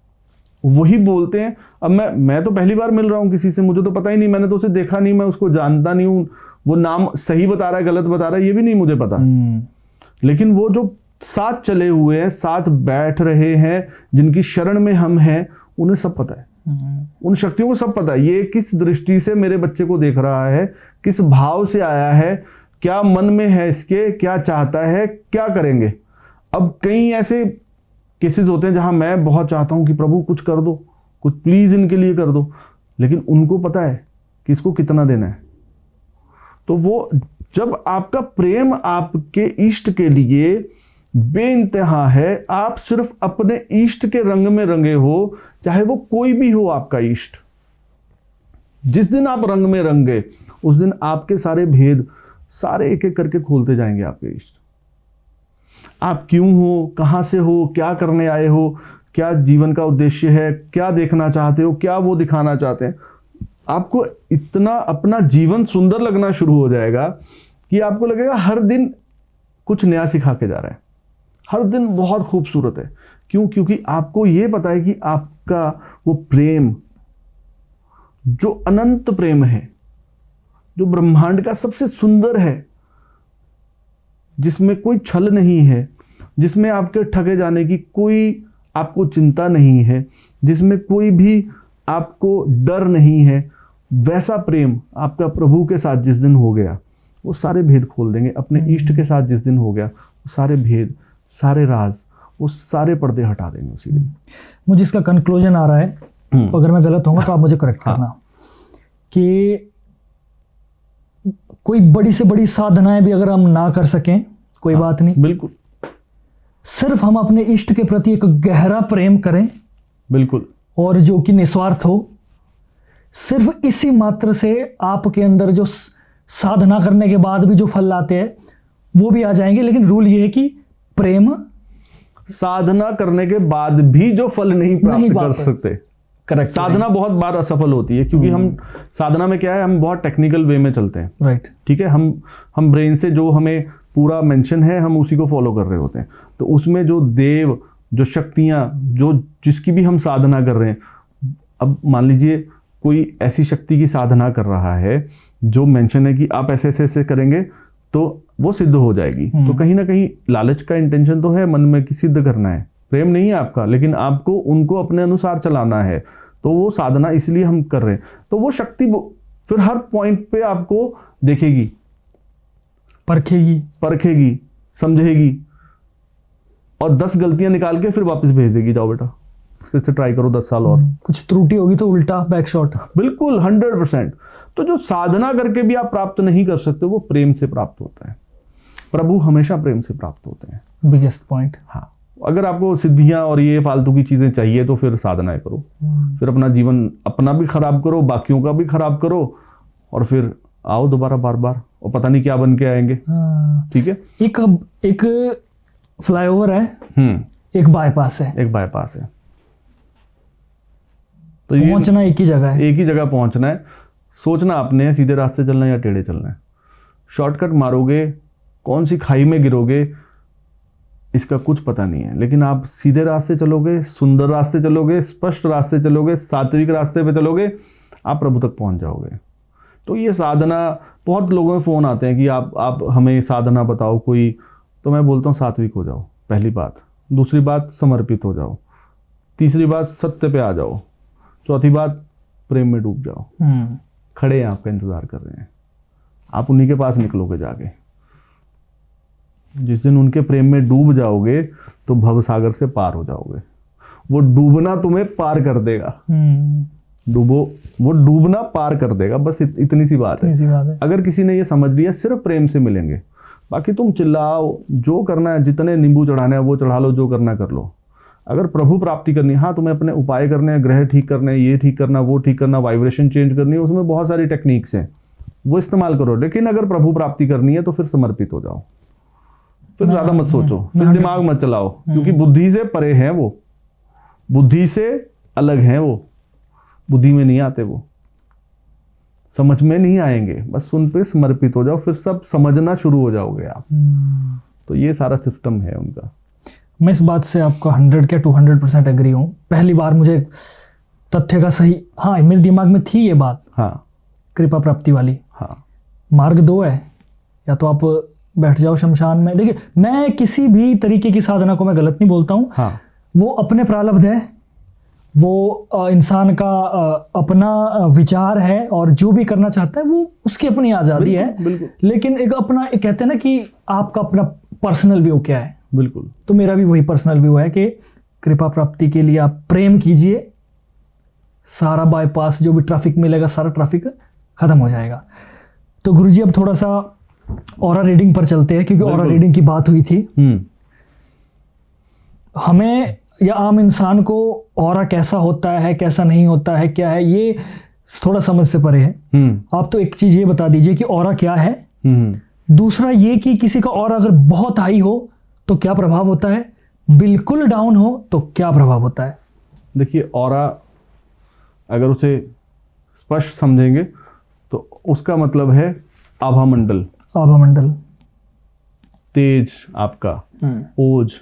वही बोलते हैं। अब मैं तो पहली बार मिल रहा हूँ किसी से, मुझे तो पता ही नहीं, मैंने तो उसे देखा नहीं, मैं उसको जानता नहीं हूँ, वो नाम सही बता रहा है गलत बता रहा है ये भी नहीं मुझे पता। लेकिन वो जो साथ चले हुए हैं, साथ बैठ रहे हैं, जिनकी शरण में हम हैं, उन्हें सब पता है, उन शक्तियों को सब पता है। ये किस दृष्टि से मेरे बच्चे को देख रहा है, किस भाव से आया है, क्या मन में है इसके, क्या चाहता है, क्या करेंगे। अब कई ऐसे केसेस होते हैं जहां मैं बहुत चाहता हूं कि प्रभु कुछ कर दो, कुछ प्लीज इनके लिए कर दो, लेकिन उनको पता है कि इसको कितना देना है। तो वो जब आपका प्रेम आपके इष्ट के लिए बेइंतहा है, आप सिर्फ अपने इष्ट के रंग में रंगे हो, चाहे वो कोई भी हो आपका इष्ट, जिस दिन आप रंग में रंगे उस दिन आपके सारे भेद सारे एक एक करके खोलते जाएंगे आपके इष्ट। आप क्यों हो, कहां से हो, क्या करने आए हो, क्या जीवन का उद्देश्य है, क्या देखना चाहते हो, क्या वो दिखाना चाहते हैं। आपको इतना अपना जीवन सुंदर लगना शुरू हो जाएगा कि आपको लगेगा हर दिन कुछ नया सिखा के जा रहा है, हर दिन बहुत खूबसूरत है। क्यों? क्योंकि आपको ये पता है कि आपका वो प्रेम जो अनंत प्रेम है, जो ब्रह्मांड का सबसे सुंदर है, जिसमें कोई छल नहीं है, जिसमें आपके ठगे जाने की कोई आपको चिंता नहीं है, जिसमें कोई भी आपको डर नहीं है, वैसा प्रेम आपका प्रभु के साथ जिस दिन हो गया वो सारे भेद खोल देंगे। अपने इष्ट के साथ जिस दिन हो गया वो सारे भेद, सारे राज, वो सारे पर्दे हटा देंगे उसी दिन। मुझे इसका कंक्लूजन आ रहा है, अगर मैं गलत होऊंगा तो आप मुझे करेक्ट करना, कि कोई बड़ी से बड़ी साधनाएं भी अगर हम ना कर सकें कोई बात नहीं, बिल्कुल, सिर्फ हम अपने इष्ट के प्रति एक गहरा प्रेम करें, बिल्कुल, और जो कि निस्वार्थ हो, सिर्फ इसी मात्र से आपके अंदर जो साधना करने के बाद भी जो फल आते हैं वो भी आ जाएंगे। लेकिन रूल ये है कि प्रेम, साधना करने के बाद भी जो फल नहीं प्राप्त कर सकते, करेक्ट, साधना बहुत बार असफल होती है, क्योंकि हम साधना में क्या है, हम बहुत टेक्निकल वे में चलते हैं, राइट, ठीक है। हम ब्रेन से जो हमें पूरा मेंशन है हम उसी को फॉलो कर रहे होते हैं। तो उसमें जो देव, जो शक्तियां, जो जिसकी भी हम साधना कर रहे हैं, अब मान लीजिए कोई ऐसी शक्ति की साधना कर रहा है जो मेंशन है कि आप ऐसे ऐसे ऐसे करेंगे तो वो सिद्ध हो जाएगी, तो कहीं ना कहीं लालच का इंटेंशन तो है मन में कि सिद्ध करना है, प्रेम नहीं है आपका, लेकिन आपको उनको अपने अनुसार चलाना है। तो वो साधना इसलिए हम कर रहे हैं। तो वो शक्ति फिर हर पॉइंट पे आपको देखेगी, परखेगी, समझेगी, और 10 गलतियां निकाल के फिर वापस भेज देगी, जाओ बेटा फिर से ट्राई करो 10 साल और। कुछ त्रुटि होगी तो उल्टा बैक शॉट, बिल्कुल 100%। तो जो साधना करके भी आप प्राप्त नहीं कर सकते वो प्रेम से प्राप्त होता है। प्रभु हमेशा प्रेम से प्राप्त होते हैं, बिगेस्ट पॉइंट। हाँ, अगर आपको सिद्धियां और ये फालतू की चीजें चाहिए तो फिर साधनाएं करो, फिर अपना जीवन अपना भी खराब करो, बाकियों का भी खराब करो, और फिर आओ दोबारा बार बार, और पता नहीं क्या बन के आएंगे। ठीक है, एक फ्लाईओवर है, एक बाईपास है, तो पहुंचना एक ही जगह है, एक ही जगह पहुंचना है। सोचना आपने है सीधे रास्ते चलना है या टेढ़े चलना है, शॉर्टकट मारोगे, कौन सी खाई में गिरोगे इसका कुछ पता नहीं है। लेकिन आप सीधे रास्ते चलोगे, सुंदर रास्ते चलोगे, स्पष्ट रास्ते चलोगे, सात्विक रास्ते पे चलोगे, आप प्रभु तक पहुंच जाओगे। तो ये साधना, बहुत लोगों में फ़ोन आते हैं कि आप हमें साधना बताओ कोई, तो मैं बोलता हूँ सात्विक हो जाओ, पहली बात। दूसरी बात, समर्पित हो जाओ। तीसरी बात, सत्य पे आ जाओ। चौथी बात, प्रेम में डूब जाओ। खड़े हैं, आपका इंतजार कर रहे हैं, आप उन्हीं के पास निकलोगे जाके। जिस दिन उनके प्रेम में डूब जाओगे तो भव सागर से पार हो जाओगे। वो डूबना तुम्हें पार कर देगा, वो डूबना पार कर देगा, बस इतनी सी बात है। अगर किसी ने ये समझ लिया, सिर्फ प्रेम से मिलेंगे, बाकी तुम चिल्लाओ, जो करना है, जितने नींबू चढ़ाने हैं वो चढ़ा लो, जो करना कर लो। अगर प्रभु प्राप्ति करनी है, हाँ तुम्हें अपने उपाय करने हैं, ग्रह ठीक करने हैं, ये ठीक करना, वो ठीक करना, वाइब्रेशन चेंज करनी है, उसमें बहुत सारी टेक्निक्स हैं, वो इस्तेमाल करो। लेकिन अगर प्रभु प्राप्ति करनी है तो फिर समर्पित हो जाओ, फिर ज्यादा मत सोचो, फिर दिमाग मत चलाओ, क्योंकि बुद्धि से परे है वो, बुद्धि से अलग है वो, बुद्धि में नहीं आते, वो समझ में नहीं आएंगे, बस उन पे समर्पित हो जाओ, फिर सब समझना शुरू हो जाओगे आप। तो ये सारा सिस्टम है उनका। मैं इस बात से आपका 100 के 200% एग्री हूँ। पहली बार मुझे तथ्य का सही, हाँ मेरे दिमाग में थी ये बात, हाँ कृपा प्राप्ति वाली। हाँ मार्ग दो है, या तो आप बैठ जाओ शमशान में। देखिए, मैं किसी भी तरीके की साधना को मैं गलत नहीं बोलता हूँ। हाँ वो अपने प्रारब्ध है, वो इंसान का अपना विचार है, और जो भी करना चाहता है वो उसकी अपनी आज़ादी है। बिल्कुल लेकिन एक अपना, एक कहते हैं ना कि आपका अपना पर्सनल व्यू क्या है। बिल्कुल। तो मेरा भी वही पर्सनल व्यू है कि कृपा प्राप्ति के लिए आप प्रेम कीजिए, सारा बाईपास जो भी ट्रैफिक मिलेगा सारा ट्रैफिक खत्म हो जाएगा। तो गुरुजी अब थोड़ा सा ऑरा रीडिंग पर चलते हैं, क्योंकि ऑरा रीडिंग की बात हुई थी। हमें या आम इंसान को ऑरा कैसा होता है, कैसा नहीं होता है, क्या है, ये थोड़ा समझ से परे है। आप तो एक चीज ये बता दीजिए कि ऑरा क्या है। दूसरा ये कि किसी का ऑरा अगर बहुत हाई हो तो क्या प्रभाव होता है, बिल्कुल डाउन हो तो क्या प्रभाव होता है। देखिए, ऑरा अगर उसे स्पष्ट समझेंगे तो उसका मतलब है आभा मंडल, आभा मंडल, तेज आपका, ओज,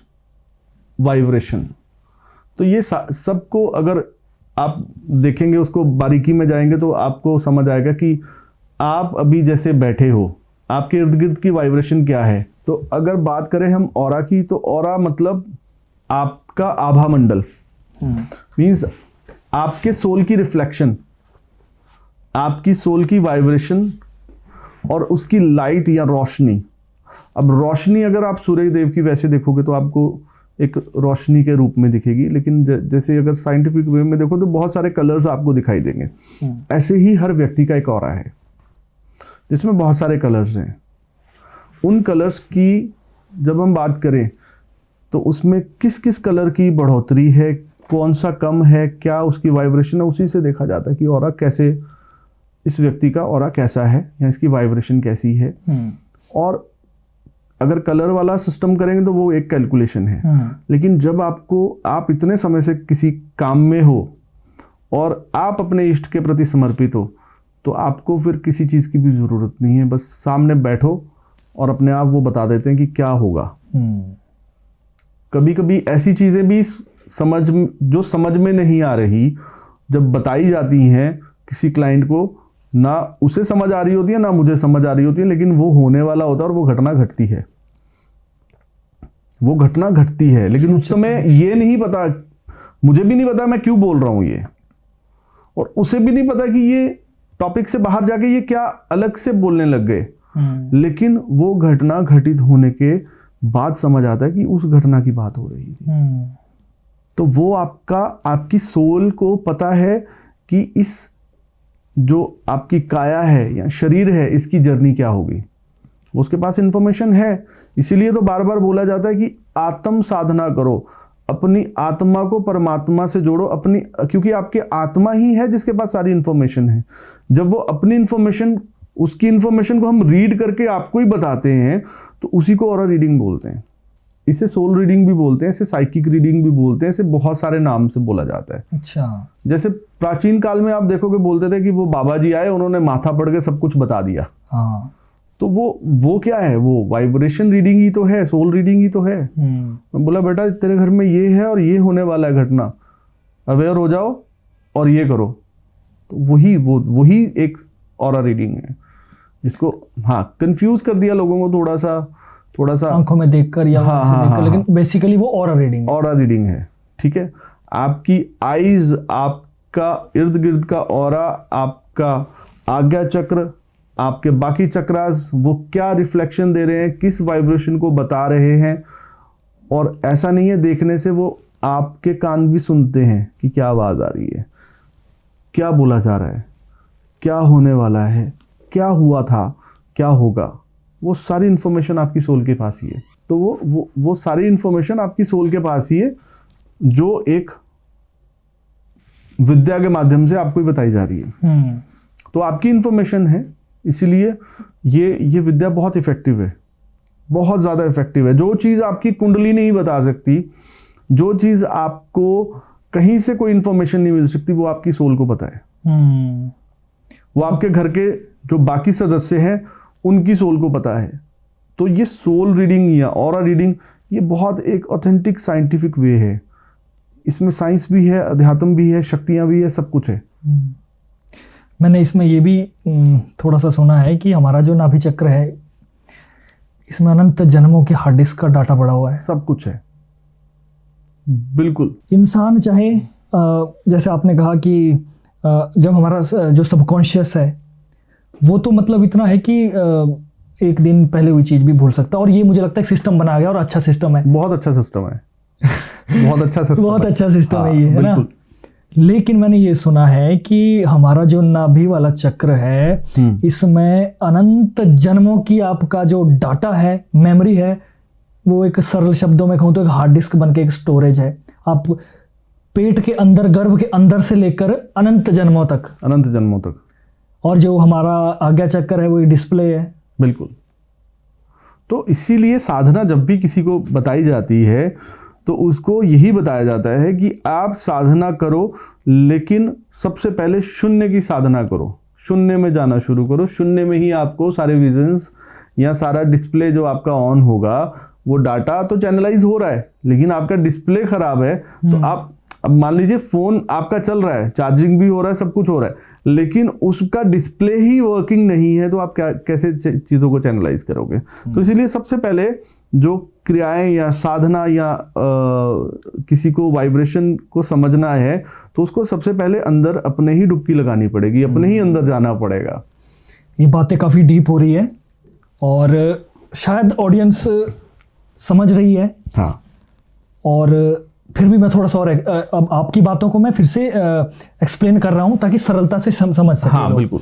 वाइब्रेशन। तो ये सबको अगर आप देखेंगे, उसको बारीकी में जाएंगे तो आपको समझ आएगा कि आप अभी जैसे बैठे हो, आपके इर्द गिर्द की वाइब्रेशन क्या है। तो अगर बात करें हम ऑरा की, तो ऑरा मतलब आपका आभा मंडल, मीन्स आपके सोल की रिफ्लेक्शन, आपकी सोल की वाइब्रेशन और उसकी लाइट या रोशनी। अब रोशनी अगर आप सूर्य देव की वैसे देखोगे तो आपको एक रोशनी के रूप में दिखेगी, लेकिन जैसे अगर साइंटिफिक वे में देखो तो बहुत सारे कलर्स आपको दिखाई देंगे। ऐसे ही हर व्यक्ति का एक ऑरा है जिसमें बहुत सारे कलर्स हैं। उन कलर्स की जब हम बात करें तो उसमें किस किस कलर की बढ़ोतरी है, कौन सा कम है, क्या उसकी वाइब्रेशन है, उसी से देखा जाता है कि ऑरा कैसे, इस व्यक्ति का ऑरा कैसा है या इसकी वाइब्रेशन कैसी है। और अगर कलर वाला सिस्टम करेंगे तो वो एक कैलकुलेशन है। लेकिन जब आप इतने समय से किसी काम में हो और आप अपने इष्ट के प्रति समर्पित हो, तो आपको फिर किसी चीज़ की भी ज़रूरत नहीं है। बस सामने बैठो और अपने आप वो बता देते हैं कि क्या होगा। कभी कभी ऐसी चीज़ें भी जो समझ में नहीं आ रही, जब बताई जाती हैं किसी क्लाइंट को, ना उसे समझ आ रही होती है ना मुझे समझ आ रही होती है, लेकिन वो होने वाला होता है और वो घटना घटती है। वो घटना घटती है, लेकिन उस समय ये नहीं पता, मुझे भी नहीं पता मैं क्यों बोल रहा हूं ये, और उसे भी नहीं पता कि ये टॉपिक से बाहर जाके ये क्या अलग से बोलने लग गए। लेकिन वो घटना घटित होने के बाद समझ आता है कि उस घटना की बात हो रही थी। तो वो आपकी सोल को पता है कि इस जो आपकी काया है या शरीर है, इसकी जर्नी क्या होगी, उसके पास इंफॉर्मेशन है। इसीलिए तो बार बार बोला जाता है कि आत्म साधना करो, अपनी आत्मा को परमात्मा से जोड़ो, क्योंकि आपके आत्मा ही है जिसके पास सारी इंफॉर्मेशन है। जब वो अपनी इंफॉर्मेशन, उसकी इंफॉर्मेशन को हम रीड करके आपको ही बताते हैं, तो उसी को ऑरा रीडिंग बोलते हैं। इसे सोल रीडिंग भी बोलते हैं, इसे साइकिक रीडिंग भी बोलते हैं, इसे बहुत सारे नाम से बोला जाता है। अच्छा, जैसे प्राचीन काल में आप देखोगे बोलते थे कि वो बाबा जी आए, उन्होंने माथा पढ़ के सब कुछ बता दिया। हाँ, तो वो क्या है, वो वाइब्रेशन रीडिंग ही तो है, सोल रीडिंग ही तो है। मैं बोला बेटा तेरे घर में ये है और ये होने वाला है घटना, अवेयर हो जाओ और ये करो। तो वही एक ऑरा रीडिंग है, जिसको कंफ्यूज कर दिया लोगों को थोड़ा सा आंखों में देखकर या देखकर, लेकिन बेसिकली वो ऑरा रीडिंग है। ठीक है, आपकी आईज, आपका इर्द गिर्द का ऑरा, आपका आज्ञा चक्र, आपके बाकी चक्रास, वो क्या रिफ्लेक्शन दे रहे हैं, किस वाइब्रेशन को बता रहे हैं। और ऐसा नहीं है देखने से, वो आपके कान भी सुनते हैं कि क्या आवाज आ रही है, क्या बोला जा रहा है, क्या होने वाला है, क्या हुआ था, क्या होगा। वो सारी इंफॉर्मेशन आपकी सोल के पास ही है। तो वो सारी इंफॉर्मेशन आपकी सोल के पास ही है, जो एक विद्या के माध्यम से आपको ही बताई जा रही है। तो आपकी इंफॉर्मेशन है, इसीलिए ये विद्या बहुत इफेक्टिव है, बहुत ज़्यादा इफेक्टिव है। जो चीज़ आपकी कुंडली नहीं बता सकती, जो चीज़ आपको कहीं से कोई इंफॉर्मेशन नहीं मिल सकती, वो आपकी सोल को पता है। वो आपके घर के जो बाकी सदस्य हैं उनकी सोल को पता है। तो ये सोल रीडिंग या ऑरा रीडिंग, ये बहुत एक ऑथेंटिक साइंटिफिक वे है। इसमें साइंस भी है, अध्यात्म भी है, शक्तियाँ भी है, सब कुछ है। मैंने इसमें ये भी थोड़ा सा सुना है कि हमारा जो नाभि चक्र है, इसमें अनंत जन्मों के हार्ड डिस्क का डाटा पड़ा हुआ है। सब कुछ है, बिल्कुल। इंसान चाहे जैसे आपने कहा कि जब हमारा जो सबकॉन्शियस है वो तो मतलब इतना है कि एक दिन पहले हुई चीज़ भी भूल सकता है, और ये मुझे लगता है सिस्टम बनाया गया और अच्छा सिस्टम है। बहुत अच्छा सिस्टम है। बहुत अच्छा सिस्टम बहुत अच्छा सिस्टम हाँ, है ये, है ना। बिल्कुल। लेकिन मैंने ये सुना है कि हमारा जो नाभि वाला चक्र है, इसमें अनंत जन्मों की आपका जो डाटा है, मेमोरी है, वो एक सरल शब्दों में कहूँ तो एक हार्ड डिस्क बन के एक स्टोरेज है। आप पेट के अंदर, गर्भ के अंदर से लेकर अनंत जन्मों तक, अनंत जन्मों तक। और जो हमारा आज्ञा चक्र है वो डिस्प्ले है। बिल्कुल। तो इसीलिए साधना जब भी किसी को बताई जाती है तो उसको यही बताया जाता है कि आप साधना करो, लेकिन सबसे पहले शून्य की साधना करो, शून्य में जाना शुरू करो। शून्य में ही आपको सारे विजन्स या सारा डिस्प्ले जो आपका ऑन होगा, वो डाटा तो चैनलाइज हो रहा है, लेकिन आपका डिस्प्ले खराब है। तो आप अब मान लीजिए फोन आपका चल रहा है, चार्जिंग भी हो रहा है, सब कुछ हो रहा है, लेकिन उसका डिस्प्ले ही वर्किंग नहीं है, तो आप कैसे चीज़ों को चैनलाइज करोगे। तो इसीलिए सबसे पहले जो क्रियाएं या साधना या किसी को वाइब्रेशन को समझना है, तो उसको सबसे पहले अंदर अपने ही डुबकी लगानी पड़ेगी, अपने ही अंदर जाना पड़ेगा। ये बातें काफ़ी डीप हो रही है और शायद ऑडियंस समझ रही है। हाँ। और फिर भी मैं थोड़ा सा और अब आपकी बातों को मैं फिर से एक्सप्लेन कर रहा हूं ताकि सरलता से समझ सके। हाँ, बिल्कुल।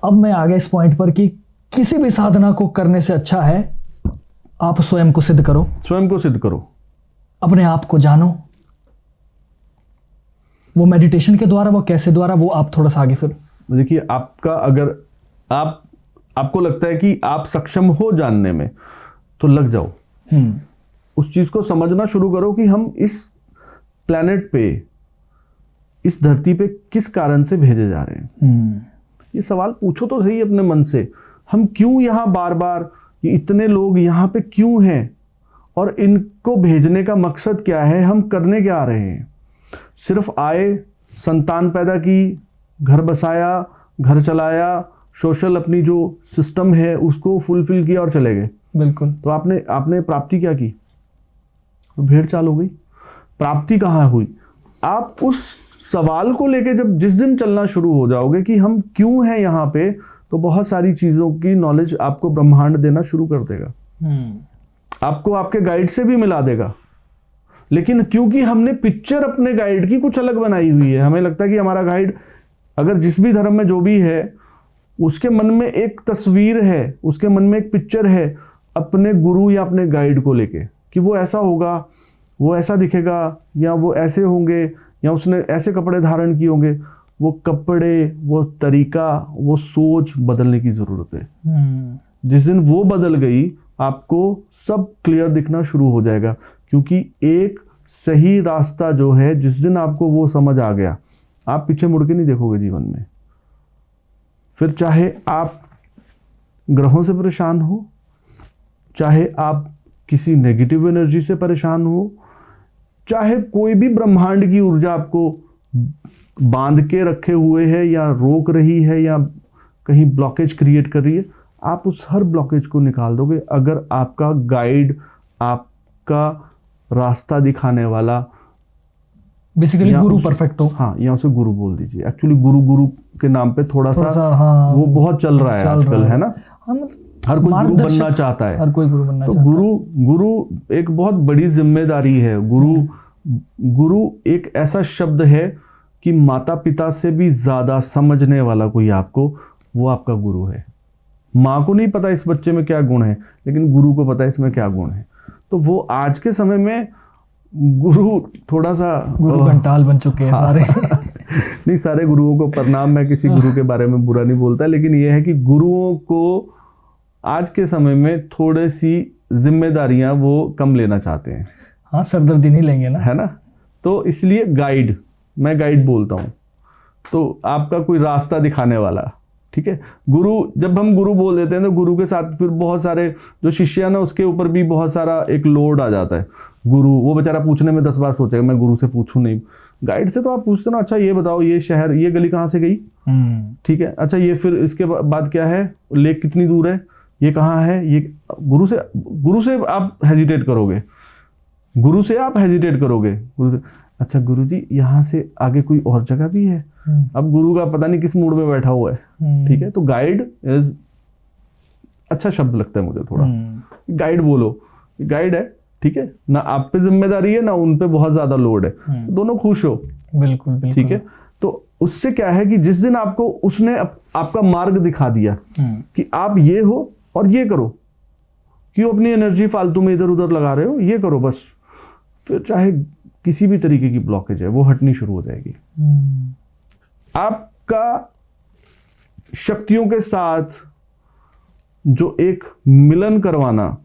अब मैं आ गया इस पॉइंट पर कि किसी भी साधना को करने से अच्छा है आप स्वयं को सिद्ध करो। स्वयं को सिद्ध करो, अपने आप को जानो। वो मेडिटेशन के द्वारा, वो कैसे द्वारा, वो आप थोड़ा सा आगे फिर देखिए। आपका अगर आपको लगता है कि आप सक्षम हो जानने में, तो लग जाओ। उस चीज को समझना शुरू करो कि हम इस प्लेनेट पे, इस धरती पे किस कारण से भेजे जा रहे हैं। ये सवाल पूछो तो सही अपने मन से, हम क्यों यहाँ बार बार, ये इतने लोग यहाँ पे क्यों हैं, और इनको भेजने का मकसद क्या है, हम करने क्या आ रहे हैं। सिर्फ आए, संतान पैदा की, घर बसाया, घर चलाया, सोशल अपनी जो सिस्टम है उसको फुलफिल किया और चले गए। बिल्कुल। तो आपने प्राप्ति क्या की? तो भेड़ चाल हो गई। प्राप्ति कहाँ हुई? आप उस सवाल को लेके जब जिस दिन चलना शुरू हो जाओगे कि हम क्यों हैं यहाँ पे, तो बहुत सारी चीजों की नॉलेज आपको ब्रह्मांड देना शुरू कर देगा। आपको आपके गाइड से भी मिला देगा। लेकिन क्योंकि हमने पिक्चर अपने गाइड की कुछ अलग बनाई हुई है, हमें लगता है कि हमारा गाइड, अगर जिस भी धर्म में जो भी है, उसके मन में एक तस्वीर है, उसके मन में एक पिक्चर है अपने गुरु या अपने गाइड को लेके, कि वो ऐसा होगा, वो ऐसा दिखेगा, या वो ऐसे होंगे, या उसने ऐसे कपड़े धारण किए होंगे। वो कपड़े, वो तरीका, वो सोच बदलने की जरूरत है। जिस दिन वो बदल गई, आपको सब क्लियर दिखना शुरू हो जाएगा। क्योंकि एक सही रास्ता जो है, जिस दिन आपको वो समझ आ गया, आप पीछे मुड़ के नहीं देखोगे जीवन में। फिर चाहे आप ग्रहों से परेशान हो, चाहे आप किसी नेगेटिव एनर्जी से परेशान हो, चाहे कोई भी ब्रह्मांड की ऊर्जा आपको बांध के रखे हुए है, या रोक रही है, या कहीं ब्लॉकेज क्रिएट कर रही है, आप उस हर ब्लॉकेज को निकाल दोगे अगर आपका गाइड, आपका रास्ता दिखाने वाला, बेसिकली गुरु परफेक्ट हो। हाँ, या उसे गुरु बोल दीजिए। एक्चुअली गुरु के नाम पे थोड़ा सा हाँ, वो बहुत चल रहा है आजकल, है ना। हर कोई गुरु बनना चाहता है। हर कोई गुरु बनना तो चाहता है। गुरु एक बहुत बड़ी जिम्मेदारी है। गुरु एक ऐसा शब्द है कि माता पिता से भी ज्यादा समझने वाला कोई आपको, वो आपका गुरु है। माँ को नहीं पता इस बच्चे में क्या गुण है, लेकिन गुरु को पता है इसमें क्या गुण है। तो वो आज के समय में गुरु थोड़ा सा गुरु घंटाल बन चुके हैं सारे। नहीं, सारे गुरुओं को प्रणाम, मैं किसी गुरु के बारे में बुरा नहीं बोलता, लेकिन यह है कि गुरुओं को आज के समय में थोड़ी सी जिम्मेदारियां वो कम लेना चाहते हैं। हाँ, सरदर्दी नहीं लेंगे ना, है ना। तो इसलिए गाइड, मैं गाइड बोलता हूँ। तो आपका कोई रास्ता दिखाने वाला, ठीक है। गुरु, जब हम गुरु बोल देते हैं तो गुरु के साथ फिर बहुत सारे जो शिष्य है ना, उसके ऊपर भी बहुत सारा एक लोड आ जाता है। गुरु, वो बेचारा पूछने में 10 बार सोचेगा, मैं गुरु से पूछूं नहीं। गाइड से तो आप पूछते ना, अच्छा ये बताओ ये शहर, ये गली कहाँ से गई, ठीक है, अच्छा ये फिर इसके बाद क्या है, लेक कितनी दूर है, ये कहाँ है, ये गुरु से आप हेजिटेट करोगे, गुरु से गुरु से, अच्छा गुरु जी यहाँ से आगे कोई और जगह भी है। अब गुरु का पता नहीं किस मूड में बैठा हुआ है, ठीक है। तो गाइड इज अच्छा शब्द लगता है मुझे थोड़ा, गाइड बोलो, गाइड है, ठीक है ना, आप पे जिम्मेदारी है ना उन पे बहुत ज्यादा लोड है, दोनों खुश हो, बिल्कुल, ठीक है। तो उससे क्या है कि जिस दिन आपको उसने आपका मार्ग दिखा दिया कि आप ये हो और ये करो, क्यों अपनी एनर्जी फालतू में इधर उधर लगा रहे हो, ये करो बस, फिर चाहे किसी भी तरीके की ब्लॉकेज है वो हटनी शुरू हो जाएगी। आपका शक्तियों के साथ जो एक मिलन करवाना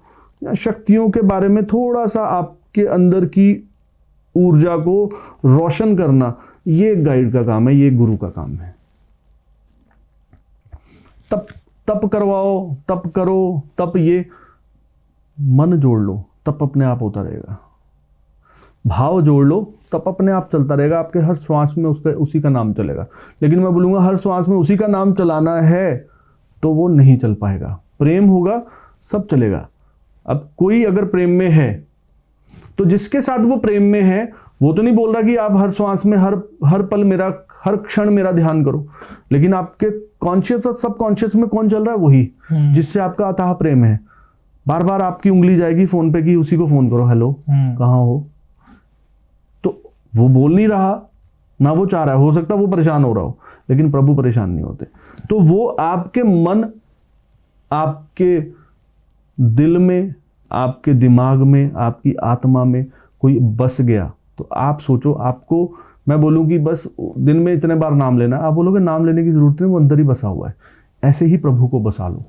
या शक्तियों के बारे में थोड़ा सा आपके अंदर की ऊर्जा को रोशन करना, ये गाइड का काम है, ये गुरु का काम है। तप करवाओ, तप करो, तप ये मन जोड़ लो, तप अपने आप होता रहेगा। भाव जोड़ लो, तप अपने आप चलता रहेगा, आपके हर श्वास में उसी का नाम चलेगा। लेकिन मैं बोलूँगा हर श्वास में उसी का नाम चलाना है तो वो नहीं चल पाएगा। प्रेम होगा सब चलेगा। अब कोई अगर प्रेम में है तो जिसके साथ वो प्रेम में है वो तो नहीं बोल रहा कि आप हर श्वास में हर पल मेरा, हर क्षण मेरा ध्यान करो, लेकिन आपके कॉन्शियस और सबकॉन्शियस में कौन चल रहा है, वही जिससे आपका अथाह प्रेम है। बार बार आपकी उंगली जाएगी फोन पे कि उसी को फोन करो, हेलो कहाँ हो, तो वो बोल नहीं रहा ना, वो चाह रहा है, हो सकता है वो परेशान हो रहा हो, लेकिन प्रभु परेशान नहीं होते। तो वो आपके मन, आपके दिल में, आपके दिमाग में, आपकी आत्मा में कोई बस गया तो आप सोचो, आपको मैं बोलूं कि बस दिन में इतने बार नाम लेना, आप बोलोगे नाम लेने की जरूरत नहीं, वो अंदर ही बसा हुआ है। ऐसे ही प्रभु को बसा लो,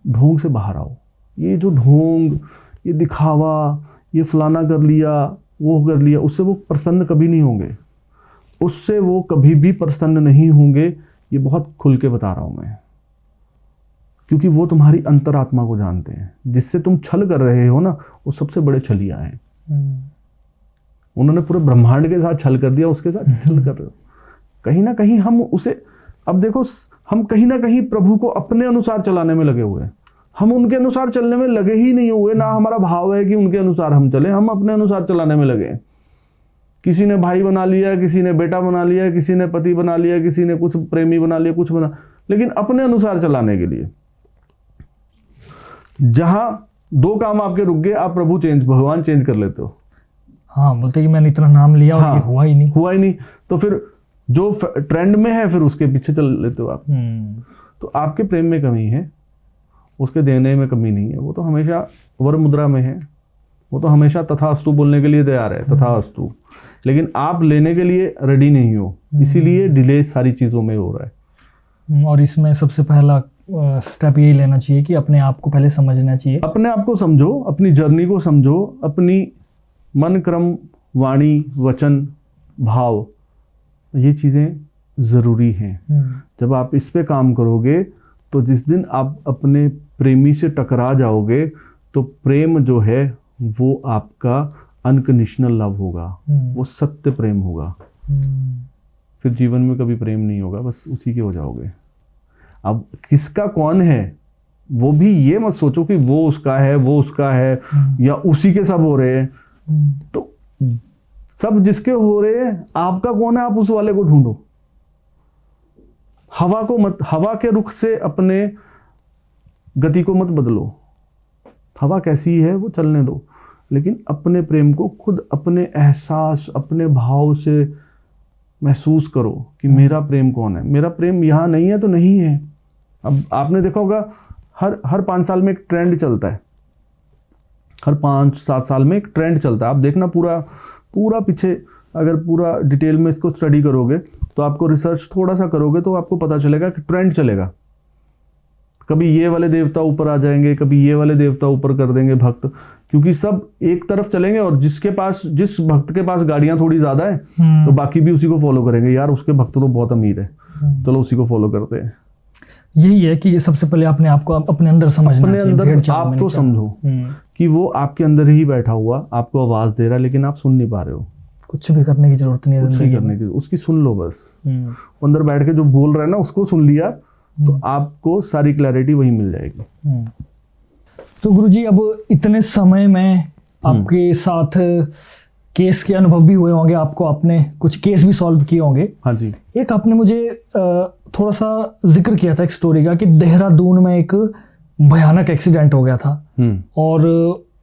ढोंग से बाहर आओ। ये जो ढोंग, ये दिखावा, ये फलाना कर लिया, वो कर लिया, उससे वो प्रसन्न कभी नहीं होंगे, उससे वो कभी भी प्रसन्न नहीं होंगे। ये बहुत खुल के बता रहा हूं मैं, क्योंकि वो तुम्हारी अंतरात्मा को जानते हैं। जिससे तुम छल कर रहे हो ना, वो सबसे बड़े छलिया हैं। उन्होंने पूरे ब्रह्मांड के साथ छल कर दिया, उसके साथ छल कर रहे हो। कहीं ना कहीं हम उसे, अब देखो, हम कहीं ना कहीं प्रभु को अपने अनुसार चलाने में लगे हुए हैं। हम उनके अनुसार चलने में लगे ही नहीं हुए, ना हमारा भाव है कि उनके अनुसार हम चले, हम अपने अनुसार चलाने में लगे। किसी ने भाई बना लिया, किसी ने बेटा बना लिया, किसी ने पति बना लिया, किसी ने कुछ प्रेमी बना लिया, कुछ बना, लेकिन अपने अनुसार चलाने के लिए। जहां 2 काम आपके रुक गए, आप भगवान चेंज कर लेते हो। हाँ, बोलते कि मैंने इतना नाम लिया और ये हुआ ही नहीं, तो फिर जो ट्रेंड में है फिर उसके पीछे चल लेते हो आप। तो आपके प्रेम में कमी है, उसके देने में कमी नहीं है। वो तो हमेशा वर मुद्रा में है, वो तो हमेशा तथास्तु बोलने के लिए तैयार है, तथास्तु, लेकिन आप लेने के लिए रेडी नहीं हो, इसीलिए डिले सारी चीजों में हो रहा है। और इसमें सबसे पहला स्टेप यही लेना चाहिए कि अपने आप को पहले समझना चाहिए। अपने आप को समझो, अपनी जर्नी को समझो, अपनी मन, क्रम, वाणी, वचन, भाव, ये चीज़ें ज़रूरी हैं। जब आप इस पे काम करोगे तो जिस दिन आप अपने प्रेमी से टकरा जाओगे तो प्रेम जो है वो आपका अनकंडीशनल लव होगा, वो सत्य प्रेम होगा। फिर जीवन में कभी प्रेम नहीं होगा, बस उसी के हो जाओगे। अब किसका कौन है वो भी ये मत सोचो कि वो उसका है, वो उसका है, या उसी के सब हो रहे हैं। तो सब जिसके हो रहे हैं, आपका कौन है, आप उस वाले को ढूंढो। हवा को मत, हवा के रुख से अपने गति को मत बदलो। हवा कैसी है वो चलने दो, लेकिन अपने प्रेम को खुद अपने एहसास, अपने भाव से महसूस करो कि मेरा प्रेम कौन है। मेरा प्रेम यहाँ नहीं है तो नहीं है। अब आपने देखा होगा हर 5 साल में एक ट्रेंड चलता है, हर 5-7 साल में एक ट्रेंड चलता है। आप देखना पूरा पीछे अगर पूरा डिटेल में इसको स्टडी करोगे तो आपको रिसर्च थोड़ा सा करोगे तो आपको पता चलेगा कि ट्रेंड चलेगा। कभी ये वाले देवता ऊपर आ जाएंगे, कभी ये वाले देवता ऊपर कर देंगे भक्त, क्योंकि सब एक तरफ चलेंगे और जिस भक्त के पास गाड़ियां थोड़ी ज्यादा है तो बाकी भी उसी को फॉलो करेंगे, यार उसके भक्त तो बहुत अमीर है, चलो उसी को फॉलो करते हैं। यही है कि ये सबसे पहले अपने आप को अपने अंदर समझना अपने चाहिए, अंदर भेड़ चाल में आपको नहीं समझो कि वो आपके अंदर ही बैठा हुआ आपको आवाज दे रहा है, लेकिन आप सुन नहीं पा रहे हो। कुछ भी करने की जरूरत नहीं है कुछ नहीं जिंदगी करने में। की, उसकी सुन लो बस। वो अंदर बैठ के जो बोल रहा है ना उसको सुन लिया तो आपको सारी क्लैरिटी वही मिल जाएगी। तो गुरुजी, अब इतने समय में आपके साथ केस के अनुभव भी हुए होंगे, आपने कुछ केस भी सॉल्व किए होंगे। हाँ जी। एक आपने मुझे थोड़ा सा जिक्र किया था एक स्टोरी का कि देहरादून में एक भयानक एक्सीडेंट हो गया था और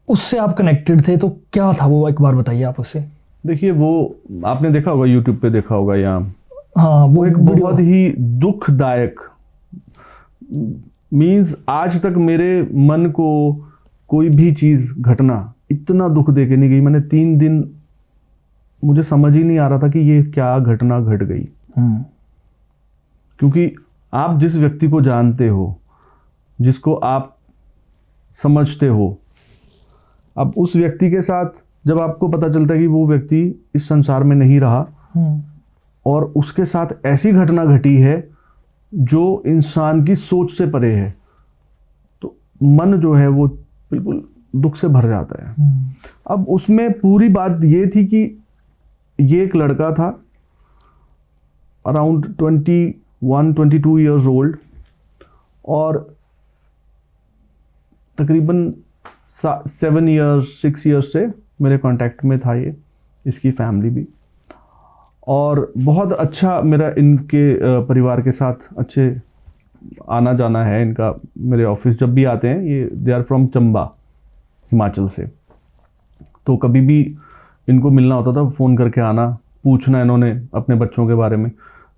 उससे आप कनेक्टेड थे, तो क्या था वो, एक बार बताइए आप उससे। देखिए, वो आपने देखा होगा, यूट्यूब पे देखा होगा या हाँ, वो एक बहुत ही दुखदायक, मीन्स आज तक मेरे मन को कोई भी चीज घटना इतना दुख दे के नहीं गई। मैंने 3 दिन मुझे समझ ही नहीं आ रहा था कि ये क्या घटना घट गई। क्योंकि आप जिस व्यक्ति को जानते हो, जिसको आप समझते हो, अब उस व्यक्ति के साथ जब आपको पता चलता है कि वो व्यक्ति इस संसार में नहीं रहा और उसके साथ ऐसी घटना घटी है जो इंसान की सोच से परे है, तो मन जो है वो बिल्कुल दुख से भर जाता है। अब उसमें पूरी बात ये थी कि ये एक लड़का था अराउंड 21-22 ईयर्स ओल्ड और तकरीबन 6 ईयर्स से मेरे कांटेक्ट में था ये, इसकी फैमिली भी, और बहुत अच्छा मेरा इनके परिवार के साथ अच्छे आना जाना है इनका। मेरे ऑफिस जब भी आते हैं, ये they are from Chamba, Himachal से, तो कभी भी इनको मिलना होता था, फ़ोन करके आना, पूछना इन्होंने अपने बच्चों के बारे में।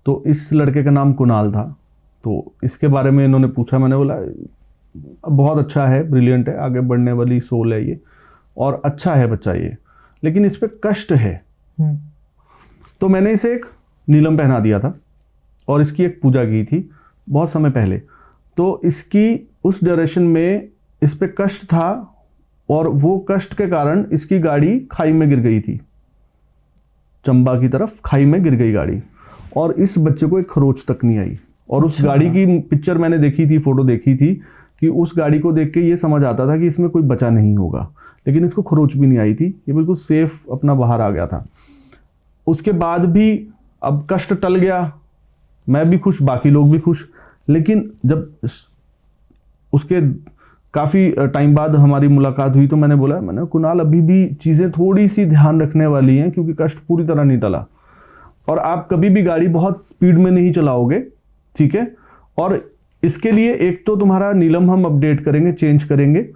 तो इस लड़के का नाम कुणाल था, तो इसके बारे में इन्होंने पूछा। मैंने बोला बहुत अच्छा है, ब्रिलियंट है, आगे बढ़ने वाली सोल है ये, और अच्छा है बच्चा ये, लेकिन इस पर कष्ट है। तो मैंने इसे एक नीलम पहना दिया था और इसकी एक पूजा की थी बहुत समय पहले। तो इसकी उस डायरेक्शन में इस पे कष्ट था और वो कष्ट के कारण इसकी गाड़ी खाई में गिर गई थी, चंबा की तरफ खाई में गिर गई गाड़ी, और इस बच्चे को एक खरोच तक नहीं आई। और उस गाड़ी की पिक्चर मैंने देखी थी, फोटो देखी थी, कि उस गाड़ी को देख के ये समझ आता था कि इसमें कोई बचा नहीं होगा, लेकिन इसको खरोच भी नहीं आई थी, ये बिल्कुल सेफ अपना बाहर आ गया था। उसके बाद भी अब कष्ट टल गया, मैं भी खुश, बाकी लोग भी खुश। लेकिन जब उसके काफ़ी टाइम बाद हमारी मुलाकात हुई तो मैंने बोला, मैंने कुणाल अभी भी चीज़ें थोड़ी सी ध्यान रखने वाली हैं, क्योंकि कष्ट पूरी तरह नहीं टला और आप कभी भी गाड़ी बहुत स्पीड में नहीं चलाओगे, ठीक है। और इसके लिए एक तो तुम्हारा नीलम हम अपडेट करेंगे, चेंज करेंगे,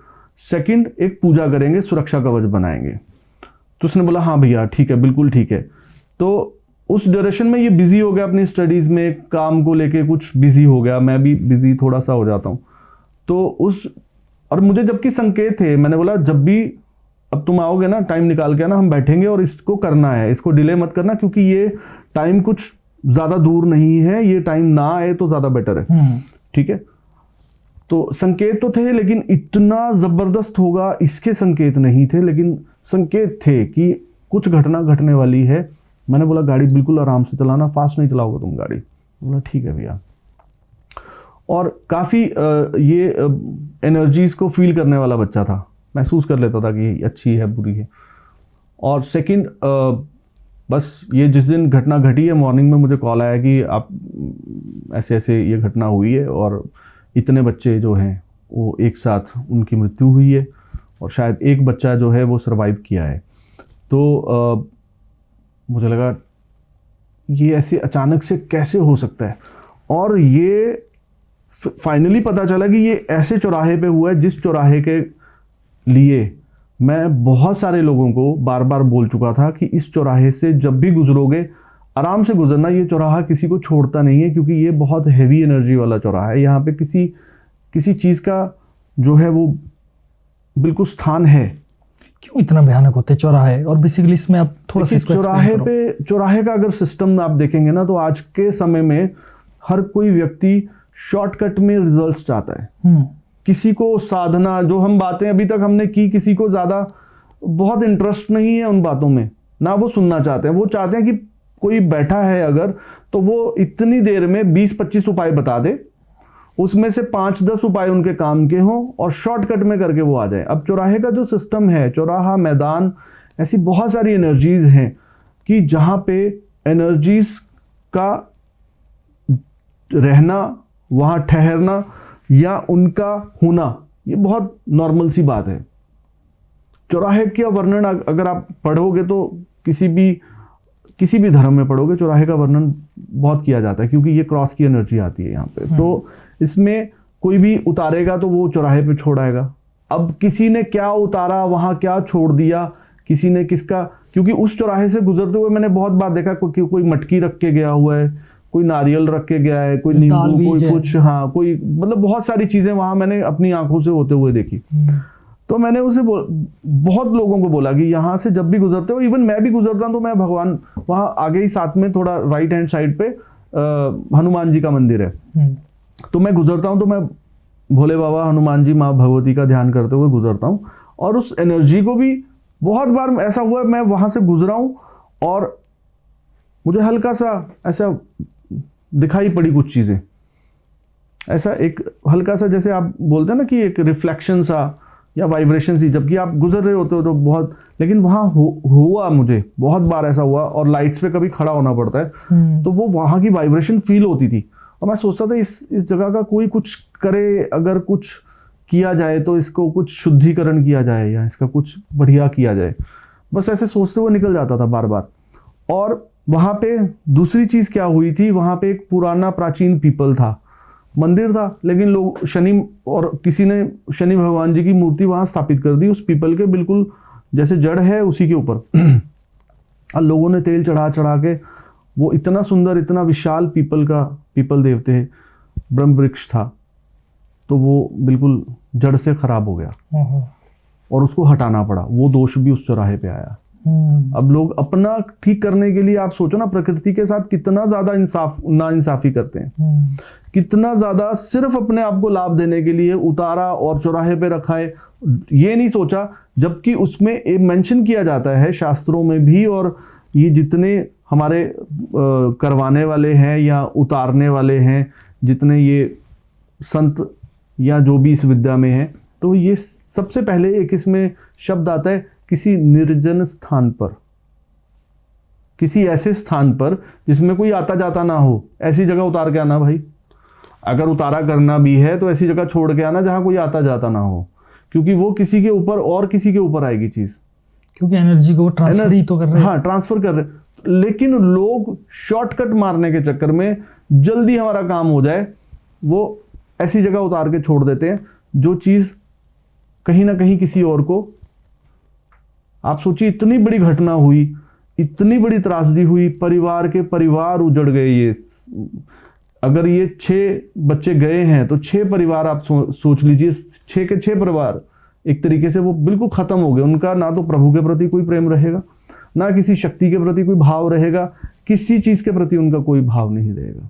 सेकंड एक पूजा करेंगे, सुरक्षा कवच बनाएंगे। तो उसने बोला हाँ भैया ठीक है, बिल्कुल ठीक है। तो उस ड्यूरेशन में ये बिजी हो गया अपनी स्टडीज़ में, काम को लेके कुछ बिजी हो गया, मैं भी बिजी थोड़ा सा हो जाता हूँ। तो और मुझे जबकि संकेत थे, मैंने बोला जब भी अब तुम आओगे ना, टाइम निकाल के ना, हम बैठेंगे और इसको करना है, इसको डिले मत करना, क्योंकि ये टाइम कुछ ज़्यादा दूर नहीं है, ये टाइम ना आए तो ज़्यादा बेटर है, ठीक है। तो संकेत तो थे, लेकिन इतना ज़बरदस्त होगा इसके संकेत नहीं थे, लेकिन संकेत थे कि कुछ घटना घटने वाली है। मैंने बोला गाड़ी बिल्कुल आराम से चलाना, फास्ट नहीं चलाओगे तुम गाड़ी। बोला ठीक है भैया। और काफ़ी ये एनर्जीज़ को फील करने वाला बच्चा था, महसूस कर लेता था कि अच्छी है बुरी है। और सेकंड, बस ये जिस दिन घटना घटी है, मॉर्निंग में मुझे कॉल आया कि आप ऐसे ऐसे ये घटना हुई है और इतने बच्चे जो हैं वो एक साथ उनकी मृत्यु हुई है और शायद एक बच्चा जो है वो सरवाइव किया है। तो मुझे लगा ये ऐसे अचानक से कैसे हो सकता है, और ये फाइनली पता चला कि ये ऐसे चौराहे पे हुआ है जिस चौराहे के लिए मैं बहुत सारे लोगों को बार बार बोल चुका था कि इस चौराहे से जब भी गुजरोगे आराम से गुजरना, ये चौराहा किसी को छोड़ता नहीं है, क्योंकि ये बहुत हैवी एनर्जी वाला चौराहा है। यहाँ पे किसी चीज़ का जो है वो बिल्कुल स्थान है। क्यों इतना भयानक होते चौराहे? और बेसिकली इसमें आप थोड़ा सा चौराहे का अगर सिस्टम आप देखेंगे ना, तो आज के समय में हर कोई व्यक्ति शॉर्टकट में रिजल्ट्स चाहता है। किसी को साधना, जो हम बातें अभी तक हमने की, किसी को ज़्यादा बहुत इंटरेस्ट नहीं है उन बातों में, ना वो सुनना चाहते हैं। वो चाहते हैं कि कोई बैठा है अगर, तो वो इतनी देर में 20-25 उपाय बता दे, उसमें से 5-10 उपाय उनके काम के हों और शॉर्टकट में करके वो आ जाए। अब चौराहे का जो सिस्टम है, चौराहा, मैदान, ऐसी बहुत सारी एनर्जीज हैं कि जहाँ पे एनर्जीज का रहना, वहाँ ठहरना या उनका होना, ये बहुत नॉर्मल सी बात है। चौराहे का वर्णन अगर आप पढ़ोगे तो किसी भी धर्म में पढ़ोगे, चौराहे का वर्णन बहुत किया जाता है, क्योंकि ये क्रॉस की एनर्जी आती है यहाँ पे। तो इसमें कोई भी उतारेगा तो वो चौराहे पे छोड़ आएगा। अब किसी ने क्या उतारा, वहाँ क्या छोड़ दिया, किसी ने किसका, क्योंकि उस चौराहे से गुजरते हुए मैंने बहुत बार देखा कोई मटकी रख के गया हुआ है, कोई नारियल रख के गया है, कोई नींबू, कोई कुछ, हाँ, कोई मतलब बहुत सारी चीजें वहां मैंने अपनी आंखों से होते हुए देखी। तो मैंने उसे बहुत लोगों को बोला कि यहाँ से जब भी गुजरते हो, इवन मैं भी गुजरता हूँ तो मैं भगवान, वहाँ आगे ही साथ में थोड़ा राइट हैंड साइड पे हनुमान जी का मंदिर है, तो मैं गुजरता हूँ तो मैं भोले बाबा, हनुमान जी, माँ भगवती का ध्यान करते हुए गुजरता हूँ। और उस एनर्जी को भी बहुत बार ऐसा हुआ, मैं वहां से गुजरा हूँ और मुझे हल्का सा ऐसा दिखाई पड़ी कुछ चीजें, ऐसा एक हल्का सा, जैसे आप बोलते हैं ना कि एक रिफ्लेक्शन सा या वाइब्रेशन सी, जबकि आप गुजर रहे होते हो तो बहुत, लेकिन वहाँ हुआ, मुझे बहुत बार ऐसा हुआ। और लाइट्स पे कभी खड़ा होना पड़ता है तो वो वहाँ की वाइब्रेशन फील होती थी, और मैं सोचता था इस जगह का कोई कुछ करे, अगर कुछ किया जाए तो इसको कुछ शुद्धिकरण किया जाए या इसका कुछ बढ़िया किया जाए, बस ऐसे सोचते हुए निकल जाता था बार बार। और वहाँ पे दूसरी चीज़ क्या हुई थी, वहाँ पे एक पुराना प्राचीन पीपल था, मंदिर था, लेकिन लोग शनि, और किसी ने शनि भगवान जी की मूर्ति वहाँ स्थापित कर दी उस पीपल के बिल्कुल जैसे जड़ है उसी के ऊपर। और लोगों ने तेल चढ़ा चढ़ा के, वो इतना सुंदर, इतना विशाल पीपल देवते ब्रह्म वृक्ष था, तो वो बिल्कुल जड़ से खराब हो गया और उसको हटाना पड़ा। वो दोष भी उस चौराहे पे आया। अब लोग अपना ठीक करने के लिए, आप सोचो ना, प्रकृति के साथ कितना ज्यादा नाइंसाफी करते हैं, कितना ज्यादा सिर्फ अपने आप को लाभ देने के लिए उतारा और चौराहे पे रखा है, ये नहीं सोचा। जबकि उसमें एक मेंशन किया जाता है शास्त्रों में भी, और ये जितने हमारे करवाने वाले हैं या उतारने वाले हैं, जितने ये संत या जो भी इस विद्या में है, तो ये सबसे पहले एक इसमें शब्द आता है, किसी निर्जन स्थान पर, किसी ऐसे स्थान पर जिसमें कोई आता जाता ना हो, ऐसी जगह उतार के आना भाई। अगर उतारा करना भी है तो ऐसी जगह छोड़ के आना जहां कोई आता जाता ना हो, क्योंकि वो किसी के ऊपर और किसी के ऊपर आएगी चीज, क्योंकि एनर्जी को ट्रांसफर ही तो कर रहे हैं। हाँ, ट्रांसफर कर रहे हैं। लेकिन लोग शॉर्टकट मारने के चक्कर में, जल्दी हमारा काम हो जाए, वो ऐसी जगह उतार के छोड़ देते हैं जो चीज कहीं ना कहीं किसी और को, आप सोचिए, इतनी बड़ी घटना हुई, इतनी बड़ी त्रासदी हुई, परिवार उजड़ गए। ये अगर ये 6 बच्चे गए हैं तो 6 परिवार, आप सोच लीजिए, 6 के 6 परिवार एक तरीके से वो बिल्कुल खत्म हो गए। उनका ना तो प्रभु के प्रति कोई प्रेम रहेगा, ना किसी शक्ति के प्रति कोई भाव रहेगा, किसी चीज के प्रति उनका कोई भाव नहीं रहेगा,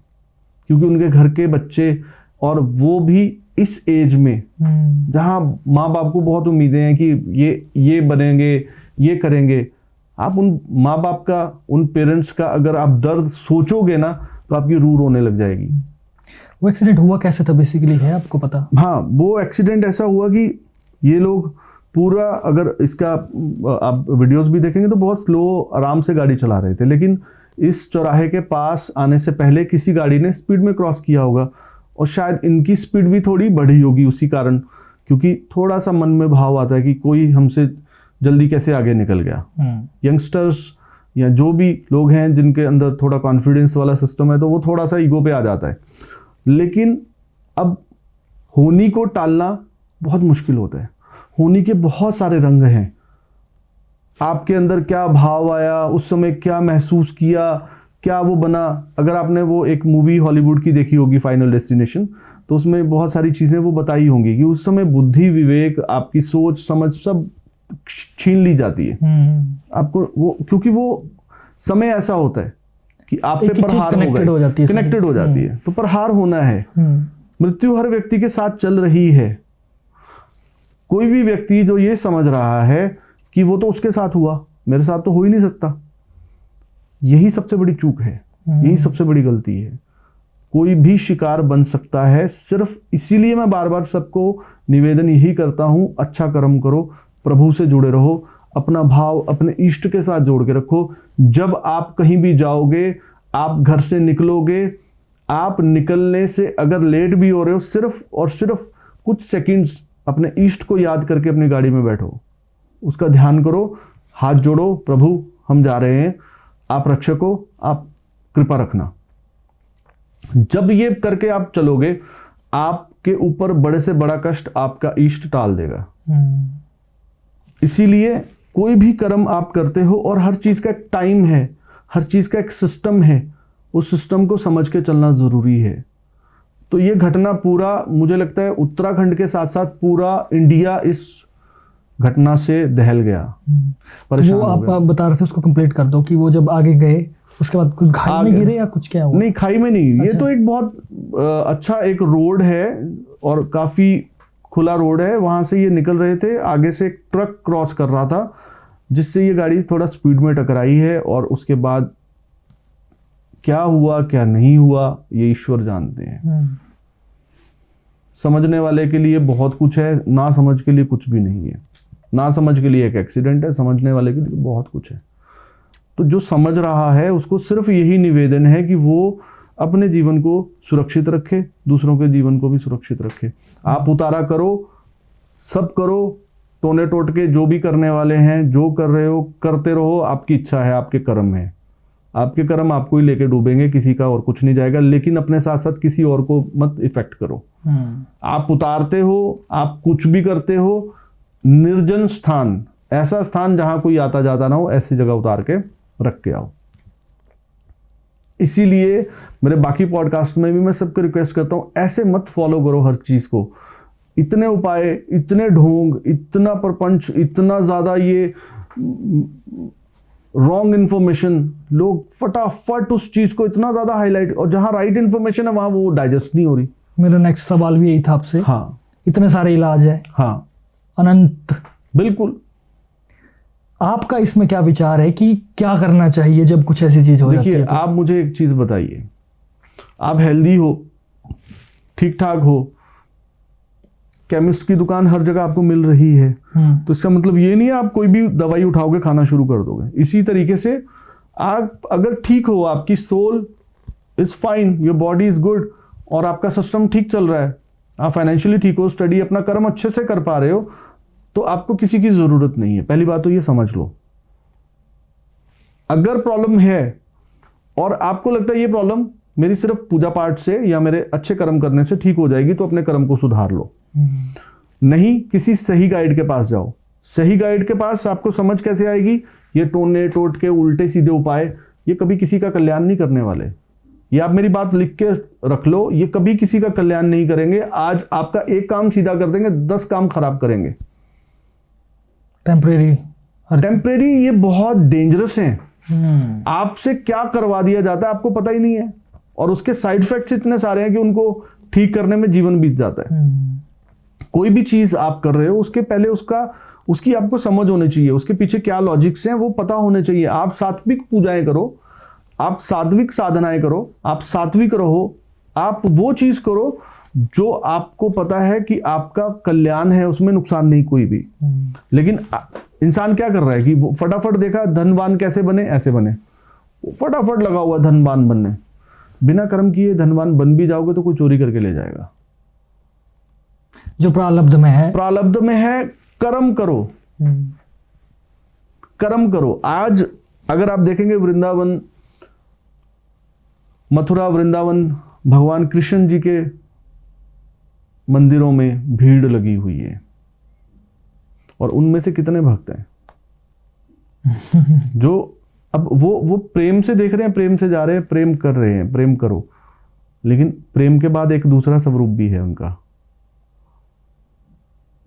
क्योंकि उनके घर के बच्चे, और वो भी इस एज में जहां माँ बाप को बहुत उम्मीदें हैं कि ये बनेंगे, ये करेंगे। आप उन माँ बाप का, उन पेरेंट्स का अगर आप दर्द सोचोगे ना, तो आपकी रूह रोने लग जाएगी। वो एक्सीडेंट हुआ कैसे था बेसिकली, है आपको पता? हाँ, वो एक्सीडेंट ऐसा हुआ कि ये लोग पूरा, अगर इसका आप वीडियोस भी देखेंगे तो बहुत स्लो, आराम से गाड़ी चला रहे थे, लेकिन इस चौराहे के पास आने से पहले किसी गाड़ी ने स्पीड में क्रॉस किया होगा, और शायद इनकी स्पीड भी थोड़ी बढ़ी होगी उसी कारण, क्योंकि थोड़ा सा मन में भाव आता है कि कोई हमसे जल्दी कैसे आगे निकल गया। यंगस्टर्स या जो भी लोग हैं जिनके अंदर थोड़ा कॉन्फिडेंस वाला सिस्टम है, तो वो थोड़ा सा ईगो पे आ जाता है। लेकिन अब होनी को टालना बहुत मुश्किल होता है। होनी के बहुत सारे रंग हैं। आपके अंदर क्या भाव आया, उस समय क्या महसूस किया, क्या वो बना। अगर आपने वो एक मूवी हॉलीवुड की देखी होगी, फाइनल डेस्टिनेशन, तो उसमें बहुत सारी चीज़ें वो बताई होंगी कि उस समय बुद्धि, विवेक, आपकी सोच समझ सब छीन ली जाती है आपको, वो क्योंकि वो समय ऐसा होता है कि आप पे प्रहार कनेक्टेड हो जाती है, तो प्रहार होना है। मृत्यु हर व्यक्ति के साथ चल रही है, कोई भी व्यक्ति जो ये समझ रहा है कि वो तो उसके साथ हुआ, मेरे साथ तो हो ही नहीं सकता, यही सबसे बड़ी चूक है, यही सबसे बड़ी गलती है। कोई भी शिकार बन सकता है। सिर्फ इसीलिए मैं बार बार सबको निवेदन यही करता हूं, अच्छा कर्म करो, प्रभु से जुड़े रहो, अपना भाव अपने इष्ट के साथ जोड़ के रखो। जब आप कहीं भी जाओगे, आप घर से निकलोगे, आप निकलने से अगर लेट भी हो रहे हो, सिर्फ और सिर्फ कुछ सेकंड्स अपने इष्ट को याद करके अपनी गाड़ी में बैठो, उसका ध्यान करो, हाथ जोड़ो, प्रभु हम जा रहे हैं, आप रक्षक हो, आप कृपा रखना। जब ये करके आप चलोगे, आपके ऊपर बड़े से बड़ा कष्ट आपका इष्ट टाल देगा। इसीलिए कोई भी कर्म आप करते हो, और हर चीज का एक टाइम है, हर चीज का एक सिस्टम है, उस सिस्टम को समझ के चलना जरूरी है। तो ये घटना पूरा, मुझे लगता है उत्तराखंड के साथ साथ पूरा इंडिया इस घटना से दहल गया, परेशान वो हो आप गया। बता रहे थे, उसको कंप्लीट कर दो कि वो जब आगे गए उसके बाद कोई खाई में आगे- गिरे या कुछ क्या हुआ? नहीं, खाई में नहीं। ये अच्छा। तो एक बहुत अच्छा एक रोड है और काफी खुला रोड है, वहां से ये निकल रहे थे, आगे से एक ट्रक क्रॉस कर रहा था, जिससे ये गाड़ी थोड़ा स्पीड में टकराई है, और उसके बाद क्या हुआ क्या नहीं हुआ ये ईश्वर जानते हैं। समझने वाले के लिए बहुत कुछ है, ना समझ के लिए कुछ भी नहीं है। ना समझ के लिए एक एक्सीडेंट है, समझने वाले के लिए बहुत कुछ है। तो जो समझ रहा है उसको सिर्फ यही निवेदन है कि वो अपने जीवन को सुरक्षित रखे, दूसरों के जीवन को भी सुरक्षित रखे। आप उतारा करो, सब करो, टोने टोटके जो भी करने वाले हैं, जो कर रहे हो करते रहो, आपकी इच्छा है, आपके कर्म है, आपके कर्म आपको ही लेके डूबेंगे, किसी का और कुछ नहीं जाएगा। लेकिन अपने साथ साथ किसी और को मत इफेक्ट करो। आप उतारते हो, आप कुछ भी करते हो, निर्जन स्थान, ऐसा स्थान जहां कोई आता जाता ना हो, ऐसी जगह उतार के रख के आओ। इसीलिए मेरे बाकी पॉडकास्ट में भी मैं सबको रिक्वेस्ट करता हूं, ऐसे मत फॉलो करो हर चीज को। इतने उपाय, इतने ढोंग, इतना प्रपंच, इतना ज्यादा ये रॉन्ग इंफॉर्मेशन, लोग फटाफट उस चीज को इतना ज्यादा हाईलाइट, और जहां राइट इंफॉर्मेशन है वहां वो डाइजेस्ट नहीं हो रही। मेरा नेक्स्ट सवाल भी यही था आपसे। हाँ इतने सारे इलाज है, हाँ अनंत, बिल्कुल। आपका इसमें क्या विचार है कि क्या करना चाहिए जब कुछ ऐसी चीज हो जाती देखिए, है तो? आप मुझे एक चीज बताइए, आप हेल्दी हो, ठीक ठाक हो, केमिस्ट की दुकान हर जगह आपको मिल रही है, तो इसका मतलब ये नहीं है आप कोई भी दवाई उठाओगे खाना शुरू कर दोगे। इसी तरीके से आप अगर ठीक हो, आपकी soul is fine, your body is good, और आपका सिस्टम ठीक चल रहा है, आप फाइनेंशियली ठीक हो, स्टडी अपना कर्म अच्छे से कर पा रहे हो, तो आपको किसी की जरूरत नहीं है। पहली बात तो ये समझ लो। अगर प्रॉब्लम है और आपको लगता है ये प्रॉब्लम मेरी सिर्फ पूजा पाठ से या मेरे अच्छे कर्म करने से ठीक हो जाएगी, तो अपने कर्म को सुधार लो। नहीं, किसी सही गाइड के पास जाओ। सही गाइड के पास आपको समझ कैसे आएगी? ये टोने टोट के उल्टे सीधे उपाय, ये कभी किसी का कल्याण नहीं करने वाले। ये आप मेरी बात लिख के रख लो, ये कभी किसी का कल्याण नहीं करेंगे। आज आपका एक काम सीधा कर देंगे, 10 काम खराब करेंगे। टेम्परेरी ये बहुत डेंजरस हैं। आपसे क्या करवा दिया जाता है आपको पता ही नहीं है, और उसके साइड इफेक्ट्स इतने सारे हैं कि उनको ठीक करने में जीवन बीत जाता है। कोई भी चीज आप कर रहे हो, उसके पहले उसकी आपको समझ होनी चाहिए, उसके पीछे क्या लॉजिक्स हैं वो पता होने चाहिए। आप सात्विक पूजाएं करो, आप सात्विक साधनाएं करो, आप सात्विक रहो, आप वो चीज करो जो आपको पता है कि आपका कल्याण है, उसमें नुकसान नहीं कोई भी। लेकिन इंसान क्या कर रहा है कि वो फटाफट देखा धनवान कैसे बने, ऐसे बने, फटाफट लगा हुआ धनवान बनने। बिना कर्म किए धनवान बन भी जाओगे तो कोई चोरी करके ले जाएगा। जो प्रारब्ध में है, प्रारब्ध में है, कर्म करो, कर्म करो। आज अगर आप देखेंगे वृंदावन, मथुरा, वृंदावन, भगवान कृष्ण जी के मंदिरों में भीड़ लगी हुई है, और उनमें से कितने भक्त हैं जो अब वो प्रेम से देख रहे हैं, प्रेम से जा रहे हैं, प्रेम कर रहे हैं। प्रेम करो, लेकिन प्रेम के बाद एक दूसरा स्वरूप भी है उनका,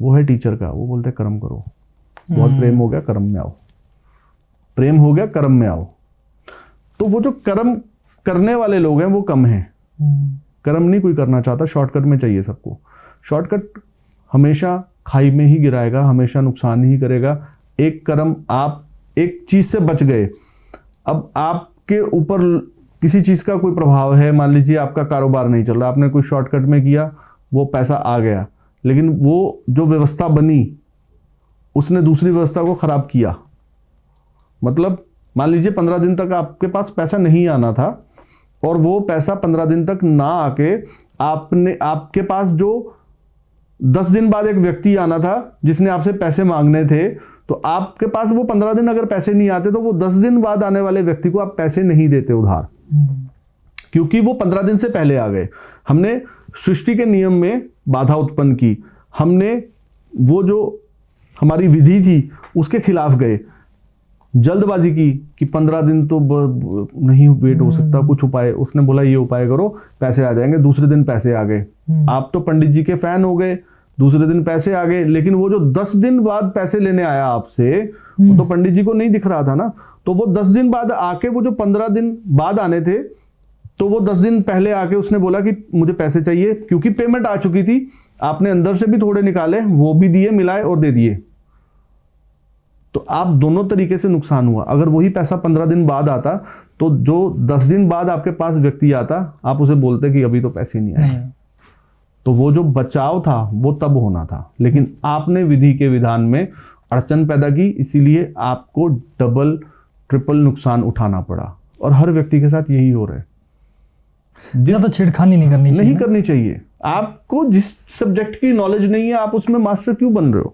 वो है टीचर का। वो बोलते हैं कर्म करो, बहुत प्रेम हो गया कर्म में आओ, प्रेम हो गया कर्म में आओ। तो वो जो कर्म करने वाले लोग हैं वो कम हैं। कर्म नहीं कोई करना चाहता, शॉर्टकट में चाहिए सबको। शॉर्टकट हमेशा खाई में ही गिराएगा, हमेशा नुकसान ही करेगा। एक कर्म, आप एक चीज से बच गए, अब आपके ऊपर किसी चीज का कोई प्रभाव है, मान लीजिए आपका कारोबार नहीं चल रहा, आपने कोई शॉर्टकट में किया, वो पैसा आ गया, लेकिन वो जो व्यवस्था बनी उसने दूसरी व्यवस्था को खराब किया। मतलब मान लीजिए 15 दिन तक आपके पास पैसा नहीं आना था, और वो पैसा 15 दिन तक ना आके आपके पास जो 10 दिन बाद एक व्यक्ति आना था जिसने आपसे पैसे मांगने थे, तो आपके पास वो 15 दिन अगर पैसे नहीं आते तो वो 10 दिन बाद आने वाले व्यक्ति को आप पैसे नहीं देते उधार, क्योंकि वो 15 दिन से पहले आ गए। हमने सृष्टि के नियम में बाधा उत्पन्न की, हमने वो जो हमारी विधि थी उसके खिलाफ गए, जल्दबाजी की कि 15 दिन तो नहीं वेट हो सकता, कुछ उपाय, उसने बोला ये उपाय करो पैसे आ जाएंगे, दूसरे दिन पैसे आ गए। आप तो पंडित जी के फैन हो गए, दूसरे दिन पैसे आ गए, लेकिन वो जो 10 दिन बाद पैसे लेने आया आपसे, वो तो पंडित जी को नहीं दिख रहा था ना, तो वो 10 दिन बाद आके, वो जो 15 दिन बाद आने थे, तो वो 10 दिन पहले आके उसने बोला कि मुझे पैसे चाहिए, क्योंकि पेमेंट आ चुकी थी, आपने अंदर से भी थोड़े निकाले, वो भी दिए, मिलाए और दे दिए, तो आप दोनों तरीके से नुकसान हुआ। अगर वही पैसा 15 दिन बाद आता, तो जो 10 दिन बाद आपके पास व्यक्ति आता, आप उसे बोलते कि अभी तो पैसे नहीं आए, तो वो जो बचाव था वो तब होना था, लेकिन आपने विधि के विधान में अड़चन पैदा की, इसीलिए आपको डबल ट्रिपल नुकसान उठाना पड़ा। और हर व्यक्ति के साथ यही हो रहा है। ज्यादा छेड़खानी नहीं करनी चाहिए, नहीं करनी चाहिए। आपको जिस सब्जेक्ट की नॉलेज नहीं है, आप उसमें मास्टर क्यों बन रहे हो?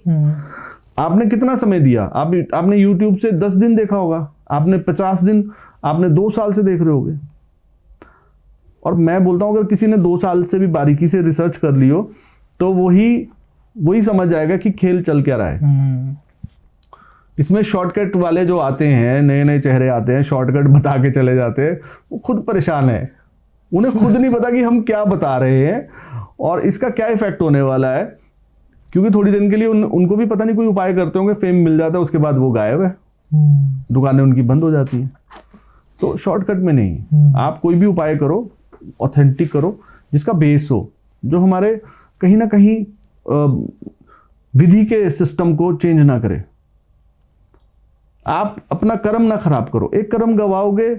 आपने कितना समय दिया? आपने YouTube से 10 दिन देखा होगा, आपने 50 दिन, आपने 2 साल से देख रहे होगे। और मैं बोलता हूं अगर किसी ने 2 साल से भी बारीकी से रिसर्च कर लियो, तो वही समझ जाएगा कि खेल चल क्या रहा है। इसमें शॉर्टकट वाले जो आते हैं, नए नए चेहरे आते हैं, शॉर्टकट बता के चले जाते हैं, वो खुद परेशान है, उन्हें खुद नहीं पता कि हम क्या बता रहे हैं और इसका क्या इफेक्ट होने वाला है। क्योंकि थोड़ी दिन के लिए उनको भी पता नहीं, कोई उपाय करते होंगे, फेम मिल जाता है, उसके बाद वो गायब है, दुकानें उनकी बंद हो जाती हैं। तो शॉर्टकट में नहीं, आप कोई भी उपाय करो, ऑथेंटिक करो, जिसका बेस हो, जो हमारे कहीं ना कहीं विधि के सिस्टम को चेंज ना करे। आप अपना कर्म ना खराब करो, एक कर्म गवाओगे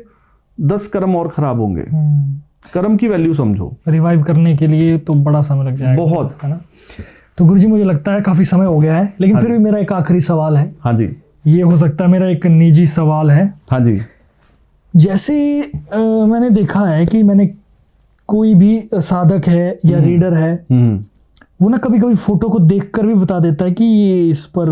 10 कर्म और खराब होंगे। कर्म की वैल्यू समझो। रिवाइव करने के लिए तो बड़ा समय लग जाएगा, बहुत, है ना। तो गुरुजी मुझे लगता है काफी समय हो गया है, लेकिन फिर भी मेरा एक आखिरी सवाल है। हाँ जी। ये हो सकता है मेरा एक निजी सवाल है। हाँ जी। जैसे मैंने देखा है कि मैंने कोई भी साधक है या रीडर है, वो ना कभी कभी फोटो को देखकर भी बता देता है कि ये इस पर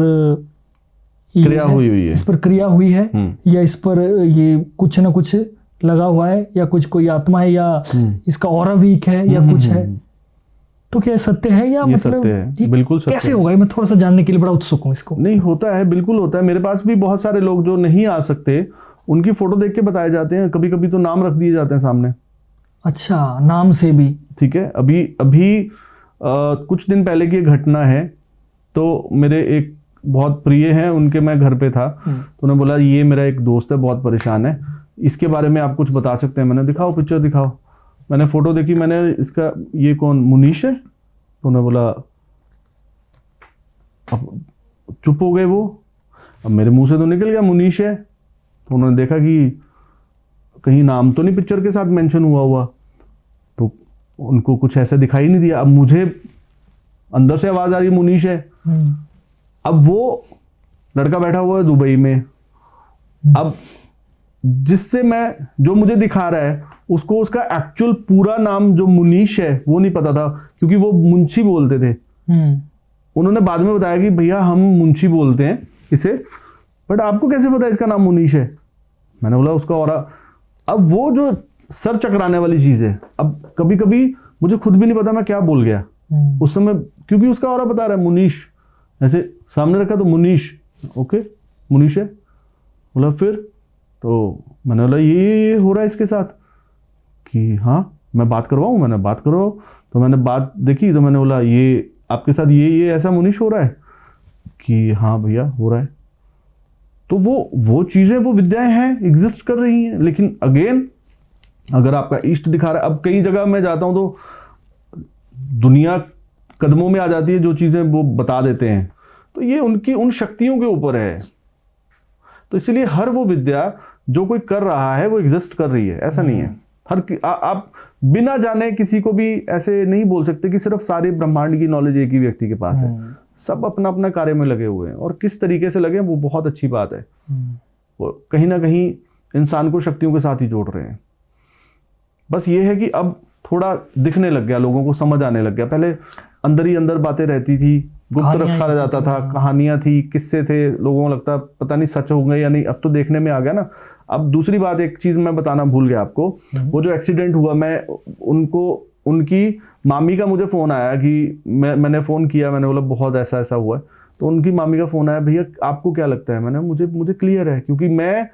क्रिया हुई है, इस पर क्रिया हुई है, या इस पर ये कुछ ना कुछ लगा हुआ है, या कुछ कोई आत्मा है, या इसका ऑरा वीक है, या कुछ है। तो क्या सत्य है या मतलब सत्य है? बिल्कुल सत्य कैसे होगा? मैं थोड़ा सा जानने के लिए बड़ा उत्सुक हूँ इसको। नहीं, होता है, बिल्कुल होता है। मेरे पास भी बहुत सारे लोग जो नहीं आ सकते, उनकी फोटो देख के बताए जाते हैं, कभी कभी तो नाम रख दिए जाते हैं सामने। अच्छा, नाम से भी? ठीक है। अभी कुछ दिन पहले की घटना है, तो मेरे एक बहुत प्रिय हैं, उनके मैं घर पे था, तो उन्होंने बोला ये मेरा एक दोस्त है, बहुत परेशान है, इसके बारे में आप कुछ बता सकते हैं? मैंने दिखाओ, पिक्चर दिखाओ। मैंने फोटो देखी, मैंने इसका, ये कौन, मुनीश है? तो उन्होंने बोला, अब चुप हो गए वो। अब मेरे मुंह से तो निकल गया मुनीश है, तो उन्होंने देखा कि कहीं नाम तो नहीं पिक्चर के साथ मेंशन हुआ, तो उनको कुछ ऐसा दिखाई नहीं दिया। अब मुझे अंदर से आवाज आ रही मुनीश है। अब वो लड़का बैठा हुआ है दुबई में, अब जिससे मैं, जो मुझे दिखा रहा है, उसको उसका एक्चुअल पूरा नाम जो मुनीश है वो नहीं पता था, क्योंकि वो मुंशी बोलते थे। उन्होंने बाद में बताया कि भैया हम मुंशी बोलते हैं इसे, बट आपको कैसे पता इसका नाम मुनीश है? मैंने बोला उसका और। अब वो जो सर चकराने वाली चीज है, अब कभी कभी मुझे खुद भी नहीं पता मैं क्या बोल गया उस समय, क्योंकि उसका और बता रहा है मुनीश, ऐसे सामने रखा तो मुनीश, ओके मुनीश है। बोला फिर, तो मैंने बोला ये हो रहा है इसके साथ, कि हाँ मैं बात करवाऊँ? मैंने बात करवाओ, तो मैंने बात देखी, तो मैंने बोला ये आपके साथ ये ऐसा मुनीश हो रहा है? कि हाँ भैया हो रहा है। तो वो चीजें, वो विद्याएं हैं, एग्जिस्ट कर रही हैं। लेकिन अगेन, अगर आपका इष्ट दिखा रहा है, अब कई जगह मैं जाता हूं तो दुनिया कदमों में आ जाती है, जो चीज़ें वो बता देते हैं। तो ये उनकी उन शक्तियों के ऊपर है। तो इसलिए हर वो विद्या जो कोई कर रहा है वो एग्जिस्ट कर रही है, ऐसा नहीं है। आप बिना जाने किसी को भी ऐसे नहीं बोल सकते कि सिर्फ सारे ब्रह्मांड की नॉलेज एक ही व्यक्ति के पास है। सब अपना अपना कार्य में लगे हुए हैं, और किस तरीके से लगे वो बहुत अच्छी बात है। वो कहीं ना कहीं इंसान को शक्तियों के साथ ही जोड़ रहे हैं। बस ये है कि अब थोड़ा दिखने लग गया, लोगों को समझ आने लग गया। पहले अंदर ही अंदर बातें रहती थी, गुप्त रखा जाता था, कहानियां थी, किस्से थे, लोगों को लगता पता नहीं सच हो गए या नहीं। अब तो देखने में आ गया ना। अब दूसरी बात, एक चीज मैं बताना भूल गया आपको, वो जो एक्सीडेंट हुआ, मैं उनकी मामी का मुझे फोन आया कि मैंने फोन किया, मैंने बोला बहुत ऐसा ऐसा हुआ है। तो उनकी मामी का फोन आया, भैया आपको क्या लगता है? मैंने मुझे क्लियर है, क्योंकि मैं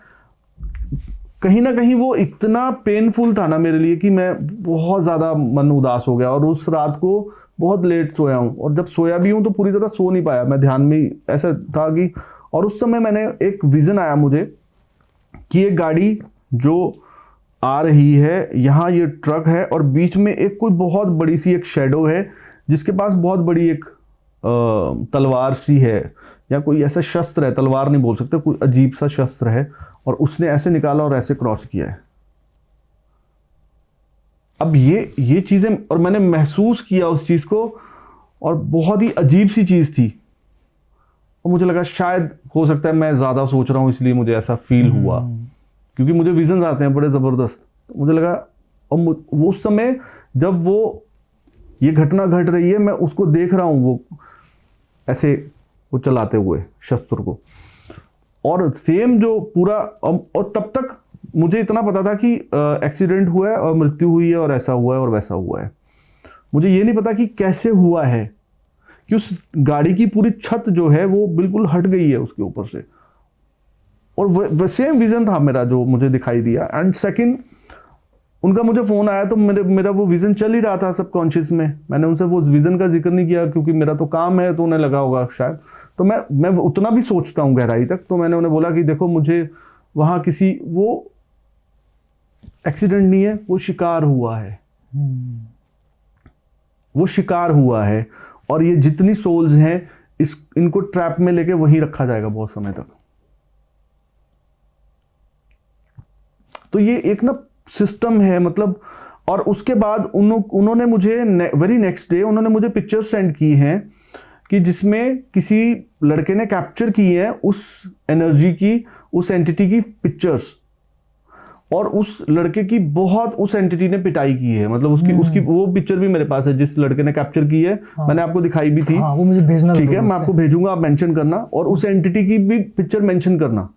कहीं ना कहीं वो इतना पेनफुल था ना मेरे लिए कि मैं बहुत ज़्यादा मन उदास हो गया, और उस रात को बहुत लेट सोया हूँ, और जब सोया भी हूँ तो पूरी तरह सो नहीं पाया, मैं ध्यान में ऐसा था कि। और उस समय मैंने एक विज़न आया मुझे कि एक गाड़ी जो आ रही है, यहाँ ये ट्रक है, और बीच में एक कोई बहुत बड़ी सी एक शेडो है जिसके पास बहुत बड़ी एक तलवार सी है, या कोई ऐसा शस्त्र है, तलवार नहीं बोल सकते, कोई अजीब सा शस्त्र है, और उसने ऐसे निकाला और ऐसे क्रॉस किया है। अब ये चीजें, और मैंने महसूस किया उस चीज को, और बहुत ही अजीब सी चीज थी, और मुझे लगा शायद हो सकता है मैं ज्यादा सोच रहा हूं इसलिए मुझे ऐसा फील हुआ, क्योंकि मुझे विजन आते हैं बड़े जबरदस्त। मुझे लगा, और वो उस समय जब वो ये घटना घट रही है, मैं उसको देख रहा हूं, वो ऐसे वो चलाते हुए शस्त्र को, और सेम जो पूरा, और तब तक मुझे इतना पता था कि एक्सीडेंट हुआ है और मृत्यु हुई है और ऐसा हुआ है और वैसा हुआ है। मुझे ये नहीं पता कि कैसे हुआ है, कि उस गाड़ी की पूरी छत जो है वो बिल्कुल हट गई है उसके ऊपर से, और वो सेम विजन था मेरा जो मुझे दिखाई दिया। एंड सेकंड, उनका मुझे फोन आया तो मेरा वो विजन चल ही रहा था सबकॉन्शियस में। मैंने उनसे वो विजन का जिक्र नहीं किया, क्योंकि मेरा तो काम है, तो उन्हें लगा होगा शायद, तो मैं उतना भी सोचता हूँ गहराई तक। तो मैंने उन्हें बोला कि देखो, मुझे वहां किसी, वो एक्सीडेंट नहीं है, वो शिकार हुआ है, वो शिकार हुआ है, और ये जितनी सोल्स हैं इनको ट्रैप में लेके वहीं रखा जाएगा बहुत समय तक। तो ये एक ना सिस्टम है, मतलब। और उसके बाद उन्होंने मुझे वेरी नेक्स्ट डे उन्होंने मुझे पिक्चर्स सेंड की हैं कि जिसमें किसी लड़के ने कैप्चर की है उस एनर्जी की, उस एंटिटी की पिक्चर्स, और उस लड़के की बहुत उस एंटिटी ने पिटाई की है। मतलब उसकी वो पिक्चर भी मेरे पास है जिस लड़के ने कैप्चर की है। मैंने आपको दिखाई भी थी। वो मुझे भेजना, ठीक है, मैं आपको भेजूंगा, आप मेंशन करना, और उस एंटिटी की भी पिक्चर मेंशन करना।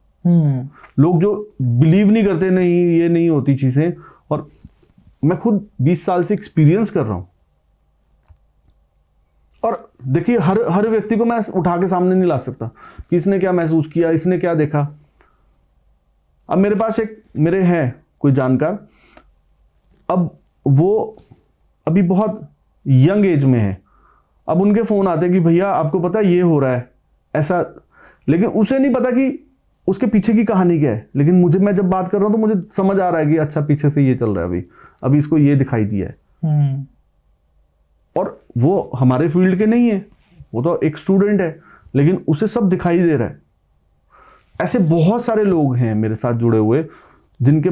लोग जो बिलीव नहीं करते, नहीं ये नहीं होती चीजें, और मैं खुद 20 साल से एक्सपीरियंस कर रहा हूं। और देखिए, हर व्यक्ति को मैं उठा के सामने नहीं ला सकता कि इसने क्या महसूस किया, इसने क्या देखा। अब मेरे पास मेरे हैं कोई जानकार, अब वो अभी बहुत यंग एज में है। अब उनके फोन आते हैं कि भैया आपको पता है ये हो रहा है ऐसा, लेकिन उसे नहीं पता कि उसके पीछे की कहानी क्या है। लेकिन मैं जब बात कर रहा हूं तो मुझे समझ आ रहा है कि अच्छा, पीछे से ये चल रहा है, अभी इसको ये दिखाई दिया है। और वो हमारे फील्ड के नहीं है, वो तो एक स्टूडेंट है, लेकिन उसे सब दिखाई दे रहा है। ऐसे बहुत सारे लोग हैं मेरे साथ जुड़े हुए, जिनके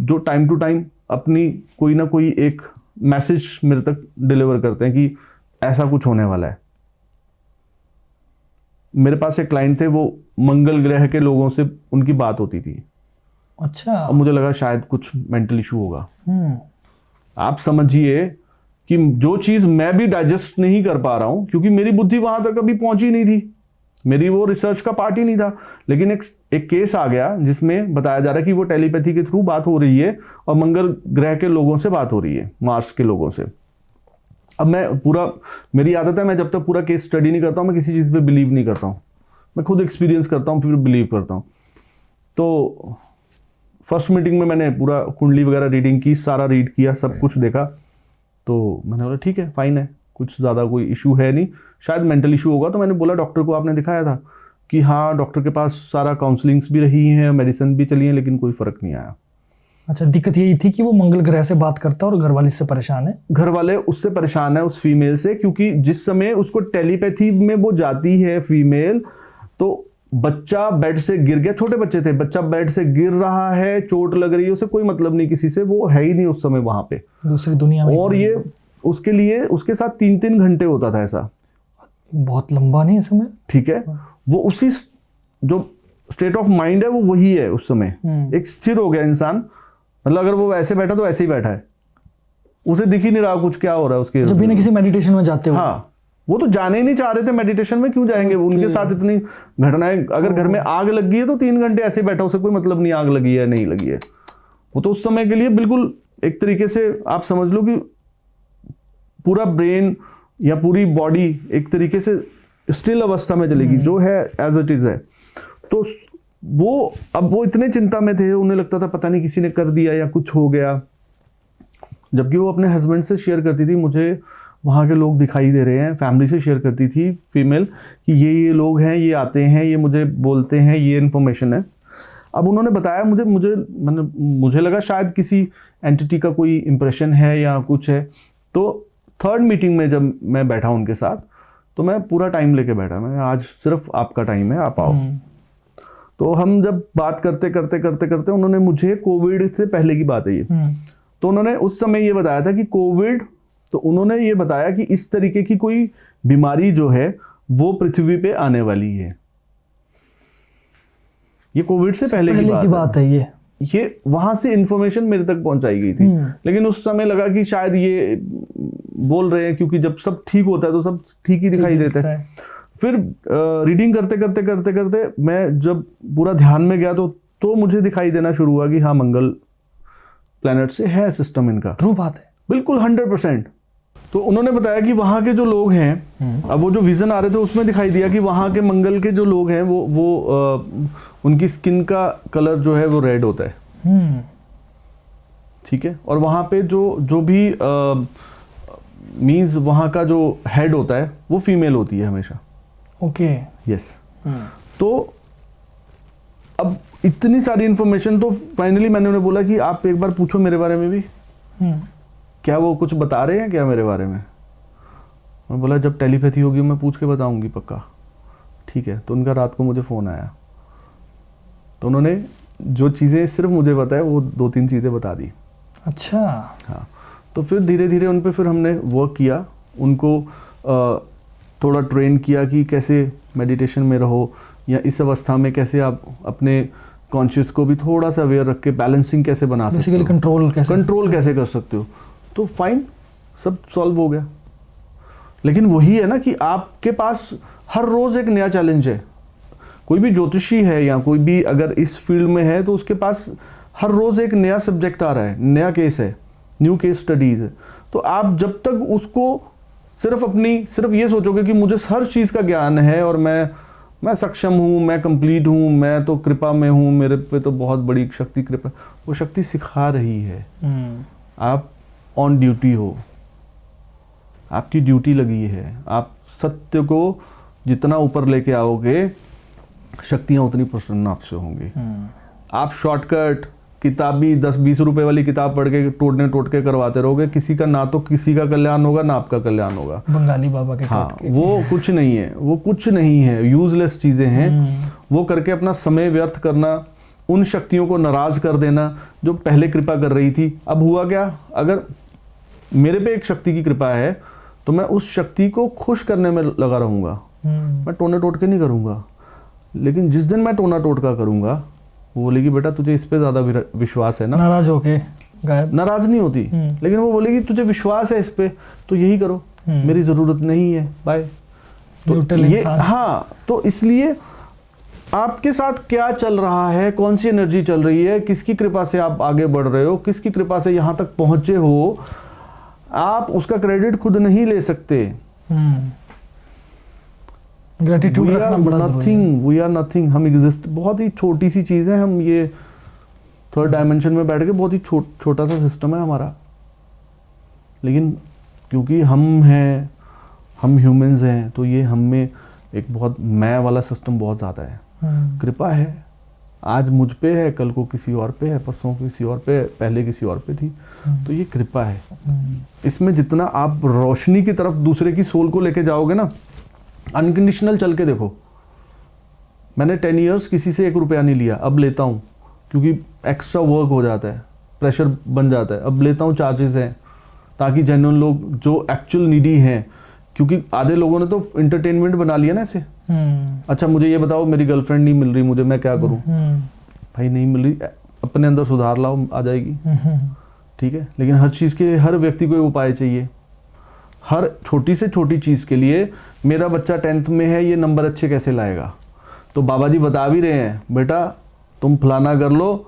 जो टाइम टू टाइम अपनी कोई ना कोई एक मैसेज मेरे तक डिलीवर करते हैं कि ऐसा कुछ होने वाला है। मेरे पास एक क्लाइंट थे, वो मंगल ग्रह के लोगों से उनकी बात होती थी। अच्छा। अब मुझे लगा शायद कुछ मेंटल इशू होगा। आप समझिए कि जो चीज मैं भी डाइजेस्ट नहीं कर पा रहा हूं, क्योंकि मेरी बुद्धि वहां तक अभी पहुंची नहीं थी, मेरी वो रिसर्च का पार्ट ही नहीं था। लेकिन एक केस आ गया जिसमें बताया जा रहा है कि वो टेलीपैथी के थ्रू बात हो रही है, और मंगल ग्रह के लोगों से बात हो रही है, मार्स के लोगों से। अब मेरी आदत है, मैं जब तक पूरा केस स्टडी नहीं करता हूं, मैं किसी चीज पे बिलीव नहीं करता हूं। मैं खुद एक्सपीरियंस करता हूं, फिर बिलीव करता हूं। तो फर्स्ट मीटिंग में मैंने पूरा कुंडली वगैरह रीडिंग की, सारा रीड किया, सब कुछ देखा। तो मैंने बोला ठीक है, फाइन है, कुछ ज़्यादा कोई इशू है नहीं, शायद मेंटल इशू होगा। तो मैंने बोला डॉक्टर को आपने दिखाया था कि हाँ, डॉक्टर के पास सारा काउंसलिंग्स भी रही हैं, मेडिसिन भी चली हैं, लेकिन कोई फ़र्क नहीं आया। अच्छा, दिक्कत यही थी कि वो मंगल ग्रह से बात करता है और घर वाले इससे परेशान है। घर वाले उससे परेशान है, उस फीमेल से, क्योंकि जिस समय उसको टेलीपैथी में वो जाती है फीमेल, तो बच्चा बेड से गिर गया, छोटे बच्चे थे, बच्चा बेड से गिर रहा है, चोट लग रही है, उसे कोई मतलब नहीं किसी से, वो है ही नहीं उस समय वहां पे, दूसरी दुनिया में। और ये उसके लिए उसके साथ 3-3 घंटे होता था ऐसा। बहुत लंबा नहीं है समय। ठीक है, वो उसी जो स्टेट ऑफ माइंड है वो वही है उस समय, एक स्थिर हो गया इंसान, मतलब अगर वो वैसे बैठा तो ऐसे ही बैठा है, उसे दिख ही नहीं रहा कुछ क्या हो रहा है उसके। जब बिना किसी मेडिटेशन में जाते हो। हाँ, वो तो जाने ही नहीं चाह रहे थे मेडिटेशन में, क्यों जाएंगे, उनके साथ इतनी घटनाएं, अगर घर में आग लग गई है तो 3 घंटे ऐसे बैठा, उसे कोई मतलब नहीं आग लगी है नहीं लगी है, वो तो उस समय के लिए बिल्कुल एक तरीके से आप समझ लो कि पूरा ब्रेन या पूरी बॉडी एक तरीके से स्टिल अवस्था में चलेगी, जो है एज इट इज है। तो वो अब वो इतने चिंता में थे, उन्हें लगता था पता नहीं किसी ने कर दिया या कुछ हो गया, जबकि वो अपने हस्बैंड से शेयर करती थी, मुझे वहाँ के लोग दिखाई दे रहे हैं, फैमिली से शेयर करती थी फीमेल कि ये लोग हैं, ये आते हैं, ये मुझे बोलते हैं, ये इन्फॉर्मेशन है। अब उन्होंने बताया मुझे लगा शायद किसी एंटिटी का कोई इम्प्रेशन है या कुछ है। तो 3rd मीटिंग में जब मैं बैठा उनके साथ, तो मैं पूरा टाइम लेके बैठा, मैं आज सिर्फ आपका टाइम है, आप आओ। तो हम जब बात करते करते करते करते उन्होंने मुझे कोविड से पहले की बात है ये, तो उन्होंने उस समय ये बताया था कि कोविड, तो उन्होंने ये बताया कि इस तरीके की कोई बीमारी जो है वो पृथ्वी पे आने वाली है। ये कोविड से पहले की बात है। ये वहां से इंफॉर्मेशन मेरे तक पहुंचाई गई थी, लेकिन उस समय लगा कि शायद ये बोल रहे हैं, क्योंकि जब सब ठीक होता है तो सब ठीक ही दिखाई देता है। फिर रीडिंग करते करते करते करते मैं जब पूरा ध्यान में गया तो मुझे दिखाई देना शुरू हुआ कि हाँ, मंगल प्लैनेट से है सिस्टम इनका। ट्रू बात है, बिल्कुल 100%। तो उन्होंने बताया कि वहाँ के जो लोग हैं, अब वो जो विजन आ रहे थे उसमें दिखाई दिया कि वहाँ के मंगल के जो लोग हैं वो उनकी स्किन का कलर जो है वो रेड होता है। ठीक है, और वहाँ पे जो भी मींस वहाँ का जो हेड होता है वो फीमेल होती है हमेशा। Okay, yes. तो अब इतनी सारी इंफॉर्मेशन, तो फाइनली मैंने उन्हें बोला कि आप एक बार पूछो मेरे बारे में भी, क्या वो कुछ बता रहे हैं क्या मेरे बारे में। मैं बोला जब टेलीपैथी होगी मैं पूछ के बताऊंगी पक्का। ठीक है, तो उनका रात को मुझे फ़ोन आया, तो उन्होंने जो चीज़ें सिर्फ मुझे पता है वो 2-3 चीज़ें बता दी। अच्छा। हाँ, तो फिर धीरे धीरे उन पे फिर हमने वर्क किया, उनको थोड़ा ट्रेन किया कि कैसे मेडिटेशन में रहो, या इस अवस्था में कैसे आप अपने कॉन्शियस को भी थोड़ा सा अवेयर रख के बैलेंसिंग कैसे बना सकते हो, कंट्रोल कैसे कर सकते हो। तो फाइन, सब सॉल्व हो गया। लेकिन वही है ना कि आपके पास हर रोज एक नया चैलेंज है। कोई भी ज्योतिषी है या कोई भी अगर इस फील्ड में है तो उसके पास हर रोज एक नया सब्जेक्ट आ रहा है, नया केस है, न्यू केस स्टडीज है। तो आप जब तक उसको सिर्फ ये सोचोगे कि मुझे हर चीज़ का ज्ञान है और मैं सक्षम हूँ, मैं कंप्लीट हूँ, मैं तो कृपा में हूँ, मेरे पे तो बहुत बड़ी शक्ति कृपा, वो शक्ति सिखा रही है। आप ऑन ड्यूटी हो, आपकी ड्यूटी लगी है। आप सत्य को जितना ऊपर लेके आओगे, शक्तियाँ उतनी प्रसन्न आपसे होंगी। आप शॉर्टकट किताबी 10-20 रुपए वाली किताब पढ़ के टोट के करवाते रहोगे, किसी का ना तो किसी का कल्याण होगा ना आपका कल्याण होगा। बंगाली बाबा के हाँ, वो कुछ नहीं है, वो कुछ नहीं है, यूजलेस चीजें हैं। वो करके अपना समय व्यर्थ करना, उन शक्तियों को नाराज कर देना जो पहले कृपा कर रही थी। अब हुआ क्या, अगर मेरे पे एक शक्ति की कृपा है तो मैं उस शक्ति को खुश करने में लगा रहूंगा, मैं टोने टोटके नहीं करूंगा। लेकिन जिस दिन मैं टोना टोटका करूंगा, वो बोलेगी बेटा तुझे इस पे ज्यादा विश्वास है ना, नाराज होके गायब। नाराज नहीं होती, लेकिन वो बोलेगी तुझे विश्वास है इस पे तो यही करो, मेरी जरूरत नहीं है, बाय। तो ये हाँ, तो इसलिए आपके साथ क्या चल रहा है, कौन सी एनर्जी चल रही है, किसकी कृपा से आप आगे बढ़ रहे हो, किसकी कृपा से यहाँ तक पहुंचे हो, आप उसका क्रेडिट खुद नहीं ले सकते। ग्रेटिट्यूड रखना बड़ा ज़रूरी है। वी आर नथिंग, हम एग्जिस्ट, बहुत ही छोटी सी चीज़ है। हम ये 3rd डायमेंशन में बैठ के बहुत ही छोटा सा सिस्टम है हमारा, लेकिन क्योंकि हम हैं, हम ह्यूमंस हैं, तो ये हम में एक बहुत मैं वाला सिस्टम बहुत ज़्यादा है। कृपा है, आज मुझ पे है, कल को किसी और पे है, परसों किसी और पे, पहले किसी और पे थी। तो ये कृपा है। इसमें जितना आप रोशनी की तरफ दूसरे की सोल को लेके जाओगे ना, अनकंडीशनल चल के देखो। मैंने 10 इयर्स किसी से 1 रुपया नहीं लिया, अब लेता हूँ क्योंकि एक्स्ट्रा वर्क हो जाता है, प्रेशर बन जाता है, अब लेता हूँ, चार्जेस हैं, ताकि जेन्युइन लोग जो एक्चुअल नीडी हैं, क्योंकि आधे लोगों ने तो इंटरटेनमेंट बना लिया ना इसे। अच्छा मुझे ये बताओ, मेरी गर्लफ्रेंड नहीं मिल रही मुझे, मैं क्या करूँ? भाई नहीं मिल रही, अपने अंदर सुधार लाओ, आ जाएगी। ठीक है, लेकिन हर चीज़ के हर व्यक्ति को एक उपाय चाहिए। हर छोटी से छोटी चीज़ के लिए, मेरा बच्चा 10th में है, ये नंबर अच्छे कैसे लाएगा? तो बाबा जी बता भी रहे हैं, बेटा तुम फलाना कर लो,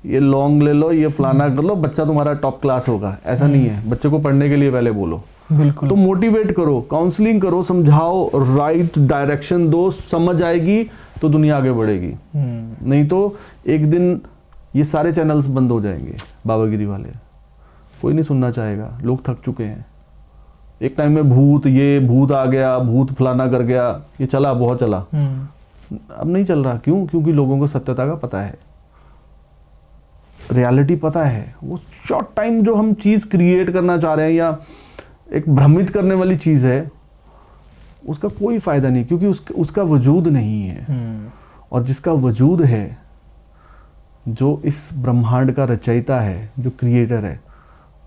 ये लॉन्ग ले लो, ये फलाना कर लो, बच्चा तुम्हारा टॉप क्लास होगा। ऐसा नहीं है, बच्चे को पढ़ने के लिए पहले बोलो। बिल्कुल। तो मोटिवेट करो, काउंसलिंग करो, समझाओ, राइट डायरेक्शन दो, समझ आएगी तो दुनिया आगे बढ़ेगी। नहीं तो एक दिन ये सारे चैनल्स बंद हो जाएंगे, बाबागिरी वाले, कोई नहीं सुनना चाहेगा, लोग थक चुके हैं। एक टाइम में भूत, ये भूत आ गया, भूत फलाना कर गया, ये चला, बहुत चला। अब नहीं चल रहा। क्यों? क्योंकि लोगों को सत्यता का पता है, रियलिटी पता है। वो शॉर्ट टाइम जो हम चीज़ क्रिएट करना चाह रहे हैं या एक भ्रमित करने वाली चीज़ है, उसका कोई फायदा नहीं, क्योंकि उसका वजूद नहीं है। और जिसका वजूद है, जो इस ब्रह्मांड का रचयिता है, जो क्रिएटर है,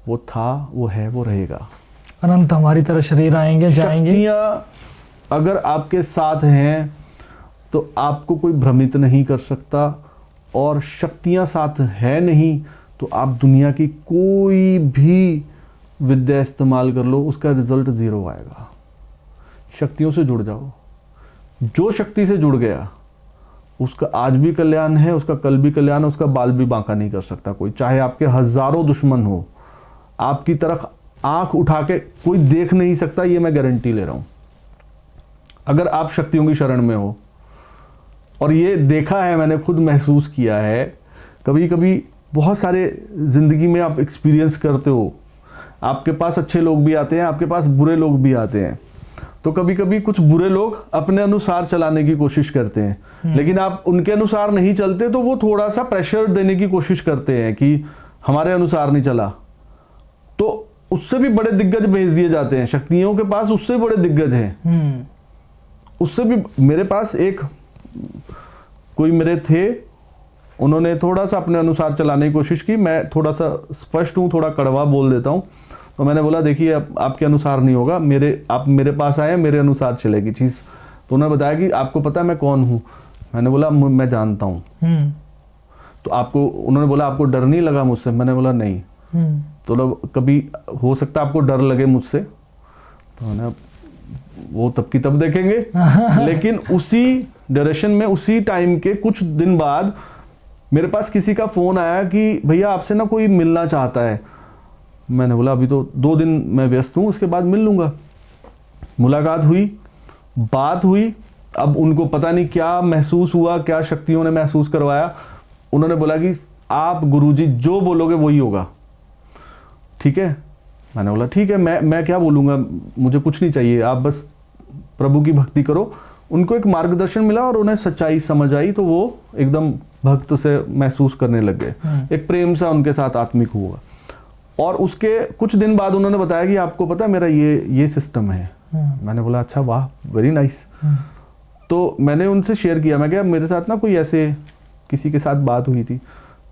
वो था, वो है, वो रहेगा। अनंत हमारी तरह शरीर आएंगे जाएंगे। शक्तियाँ अगर आपके साथ हैं तो आपको कोई भ्रमित नहीं कर सकता, और शक्तियाँ साथ है नहीं तो आप दुनिया की कोई भी विद्या इस्तेमाल कर लो, उसका रिजल्ट 0 आएगा। शक्तियों से जुड़ जाओ। जो शक्ति से जुड़ गया उसका आज भी कल्याण है, उसका कल भी कल्याण है, उसका बाल भी बांका नहीं कर सकता कोई। चाहे आपके हजारों दुश्मन हो, आपकी तरफ आंख उठा के कोई देख नहीं सकता, ये मैं गारंटी ले रहा हूं, अगर आप शक्तियों की शरण में हो। और ये देखा है, मैंने खुद महसूस किया है। कभी कभी बहुत सारे जिंदगी में आप एक्सपीरियंस करते हो, आपके पास अच्छे लोग भी आते हैं, आपके पास बुरे लोग भी आते हैं। तो कभी कभी कुछ बुरे लोग अपने अनुसार चलाने की कोशिश करते हैं, लेकिन आप उनके अनुसार नहीं चलते तो वो थोड़ा सा प्रेशर देने की कोशिश करते हैं कि हमारे अनुसार नहीं चला, तो उससे भी बड़े दिग्गज भेज दिए जाते हैं। शक्तियों के पास उससे बड़े दिग्गज हैं। उससे भी, मेरे पास एक कोई मेरे थे, उन्होंने थोड़ा सा अपने अनुसार चलाने की कोशिश की। मैं थोड़ा सा स्पष्ट हूँ, थोड़ा कड़वा बोल देता हूँ। तो मैंने बोला देखिए आपके अनुसार नहीं होगा, आप मेरे पास आए, मेरे अनुसार चलेगी चीज़। तो उन्होंने बताया कि आपको पता है मैं कौन हूँ? मैंने बोला मैं जानता हूँ। तो आपको, उन्होंने बोला आपको डर नहीं लगा मुझसे? मैंने बोला नहीं। तो लोग, कभी हो सकता है आपको डर लगे मुझसे, तो मैंने वो तब की तब देखेंगे। लेकिन उसी डायरेक्शन में, उसी टाइम के कुछ दिन बाद मेरे पास किसी का फ़ोन आया कि भैया आपसे ना कोई मिलना चाहता है। मैंने बोला अभी तो 2 दिन मैं व्यस्त हूँ, उसके बाद मिल लूँगा। मुलाकात हुई, बात हुई। अब उनको पता नहीं क्या महसूस हुआ, क्या शक्तियों ने महसूस करवाया। उन्होंने बोला कि आप गुरुजी जो बोलोगे वही होगा, ठीक है। मैंने बोला ठीक है, मैं क्या बोलूँगा, मुझे कुछ नहीं चाहिए, आप बस प्रभु की भक्ति करो। उनको एक मार्गदर्शन मिला और उन्हें सच्चाई समझ आई, तो वो एकदम भक्त से महसूस करने लग गए। एक प्रेम सा उनके साथ आत्मिक हुआ। और उसके कुछ दिन बाद उन्होंने बताया कि आपको पता है मेरा ये सिस्टम है। मैंने बोला अच्छा, वाह, वेरी नाइस। तो मैंने उनसे शेयर किया, मैं क्या मेरे साथ ना कोई ऐसे किसी के साथ बात हुई थी,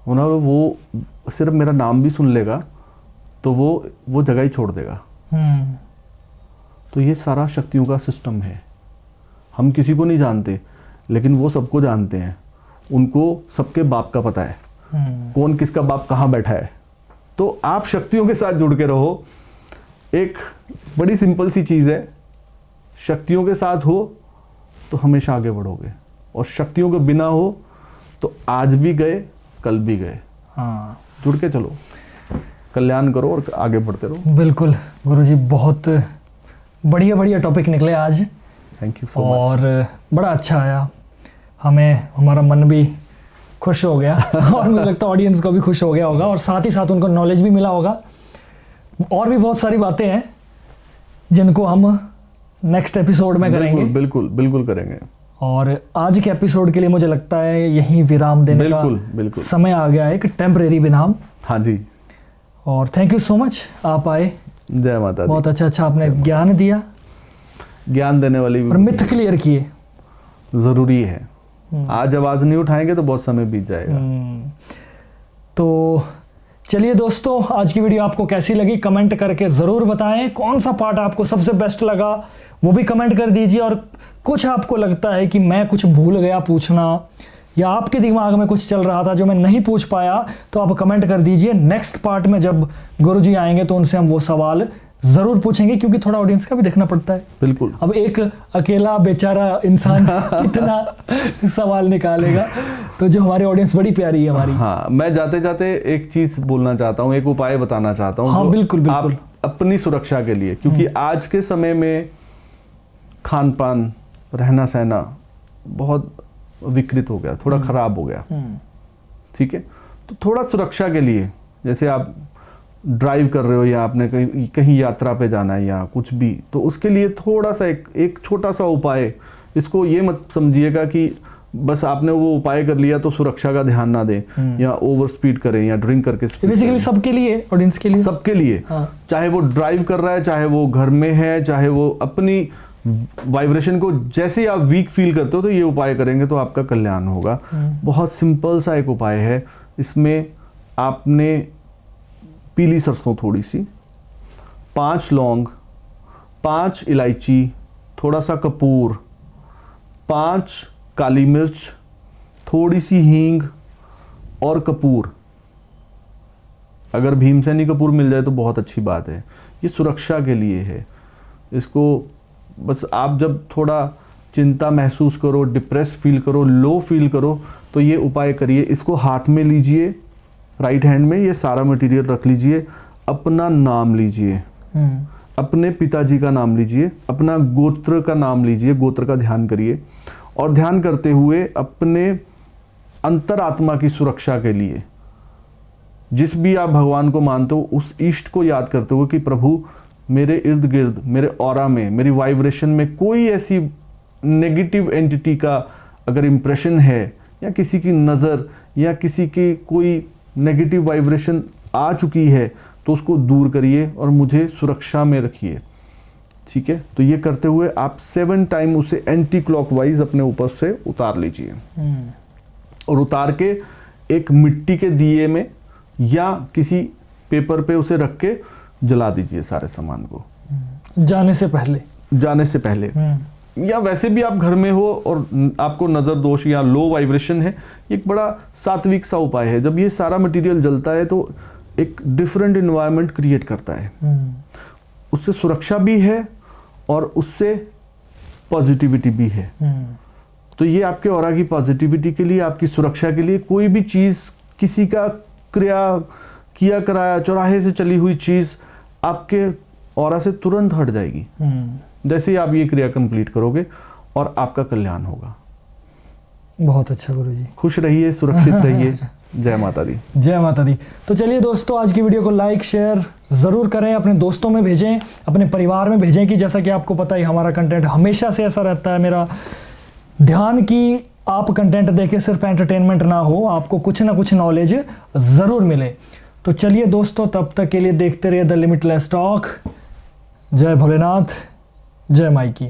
उन्होंने वो सिर्फ मेरा नाम भी सुन लेगा तो वो जगह ही छोड़ देगा। तो ये सारा शक्तियों का सिस्टम है। हम किसी को नहीं जानते, लेकिन वो सबको जानते हैं। उनको सबके बाप का पता है, कौन किसका बाप कहाँ बैठा है। तो आप शक्तियों के साथ जुड़ के रहो। एक बड़ी सिंपल सी चीज़ है, शक्तियों के साथ हो तो हमेशा आगे बढ़ोगे, और शक्तियों के बिना हो तो आज भी गए, कल भी गए। हाँ, जुड़ के चलो, कल्याण करो और आगे बढ़ते रहो। बिल्कुल गुरुजी, बहुत बढ़िया बढ़िया टॉपिक निकले आज। Thank you so much. और बड़ा अच्छा आया, हमारा मन भी खुश हो गया और मुझे लगता है ऑडियंस को भी खुश हो गया होगा, और साथ ही साथ उनको नॉलेज भी मिला होगा। और भी बहुत सारी बातें हैं जिनको हम नेक्स्ट एपिसोड में करेंगे। बिल्कुल बिल्कुल बिल्कुल करेंगे। और आज के एपिसोड के लिए मुझे लगता है यहीं विराम देने बिल्कुल, का बिल्कुल। समय आ गया है, एक टेम्परेरी विराम। हाँ जी। और थैंक यू सो मच, आप आए, जय माता दी। बहुत अच्छा आपने ज्ञान दिया, ज्ञान देने वाली और मिथ क्लियर किए। जरूरी है। आज आवाज नहीं उठाएंगे तो बहुत समय बीत जाएगा। तो चलिए दोस्तों, आज की वीडियो आपको कैसी लगी कमेंट करके ज़रूर बताएं। कौन सा पार्ट आपको सबसे बेस्ट लगा वो भी कमेंट कर दीजिए। और कुछ आपको लगता है कि मैं कुछ भूल गया पूछना, या आपके दिमाग में कुछ चल रहा था जो मैं नहीं पूछ पाया, तो आप कमेंट कर दीजिए। नेक्स्ट पार्ट में जब गुरुजी आएंगे तो उनसे हम वो सवाल ज़रूर पूछेंगे, क्योंकि थोड़ा ऑडियंस का भी देखना पड़ता है। बिल्कुल। अब एक अकेला बेचारा इंसान कितना सवाल निकालेगा, तो जो हमारी ऑडियंस बड़ी प्यारी है हमारी। हाँ, मैं जाते जाते एक चीज बोलना चाहता हूँ, एक उपाय बताना चाहता हूँ। हाँ, बिल्कुल बिल्कुल। आप अपनी सुरक्षा के लिए, क्योंकि आज के समय में खान पान, रहना सहना बहुत विकृत हो गया, थोड़ा खराब हो गया। ठीक है, तो थोड़ा सुरक्षा के लिए, जैसे आप ड्राइव कर रहे हो या आपने कहीं यात्रा पे जाना है या कुछ भी, तो उसके लिए थोड़ा सा एक छोटा सा उपाय। इसको ये मत समझिएगा कि बस आपने वो उपाय कर लिया तो सुरक्षा का ध्यान ना दें, या ओवर स्पीड करें या ड्रिंक करके। बेसिकली सबके लिए, ऑडियंस के लिए, सबके लिए। हाँ। चाहे वो ड्राइव कर रहा है, चाहे वो घर में है, चाहे वो अपनी वाइब्रेशन को जैसे आप वीक फील करते हो, तो ये उपाय करेंगे तो आपका कल्याण होगा। बहुत सिंपल सा एक उपाय है। इसमें आपने पीली सरसों थोड़ी सी, 5 लौंग, 5 इलायची, थोड़ा सा कपूर, 5 काली मिर्च, थोड़ी सी हींग और कपूर। अगर भीमसेनी कपूर मिल जाए तो बहुत अच्छी बात है। ये सुरक्षा के लिए है। इसको बस आप जब थोड़ा चिंता महसूस करो, डिप्रेस फील करो, लो फील करो, तो ये उपाय करिए। इसको हाथ में लीजिए, राइट हैंड में ये सारा मटेरियल रख लीजिए, अपना नाम लीजिए, अपने पिताजी का नाम लीजिए, अपना गोत्र का नाम लीजिए, गोत्र का ध्यान करिए, और ध्यान करते हुए अपने अंतरात्मा की सुरक्षा के लिए जिस भी आप भगवान को मानते हो उस इष्ट को याद करते हुए कि प्रभु मेरे इर्द गिर्द, मेरे ऑरा में, मेरी वाइब्रेशन में कोई ऐसी नेगेटिव एंटिटी का अगर इम्प्रेशन है, या किसी की नज़र, या किसी की कोई नेगेटिव वाइब्रेशन आ चुकी है, तो उसको दूर करिए और मुझे सुरक्षा में रखिए। ठीक है, तो ये करते हुए आप 7 टाइम उसे एंटी क्लॉकवाइज अपने ऊपर से उतार लीजिए, और उतार के एक मिट्टी के दिए में या किसी पेपर पे उसे रख के जला दीजिए सारे सामान को, जाने से पहले। या वैसे भी आप घर में हो और आपको नज़र दोष या लो वाइब्रेशन है, एक बड़ा सात्विक सा उपाय है। जब ये सारा मटेरियल जलता है तो एक डिफरेंट इन्वायरमेंट क्रिएट करता है, उससे सुरक्षा भी है और उससे पॉजिटिविटी भी है। तो ये आपके ऑरा की पॉजिटिविटी के लिए, आपकी सुरक्षा के लिए, कोई भी चीज़, किसी का किया कराया चौराहे से चली हुई चीज़ आपके ऑरा से तुरंत हट जाएगी जैसे ही आप ये क्रिया कंप्लीट करोगे, और आपका कल्याण होगा। बहुत अच्छा गुरुजी, खुश रहिए, सुरक्षित रहिए। जय माता दी। जय माता दी। तो चलिए दोस्तों, आज की वीडियो को लाइक शेयर ज़रूर करें, अपने दोस्तों में भेजें, अपने परिवार में भेजें, कि जैसा कि आपको पता ही हमारा कंटेंट हमेशा से ऐसा रहता है, मेरा ध्यान कि आप कंटेंट देखें सिर्फ एंटरटेनमेंट ना हो, आपको कुछ ना कुछ नॉलेज ज़रूर मिले। तो चलिए दोस्तों, तब तक के लिए देखते रहिए द लिमिटलेस टॉक। जय भोलेनाथ, जय माई की।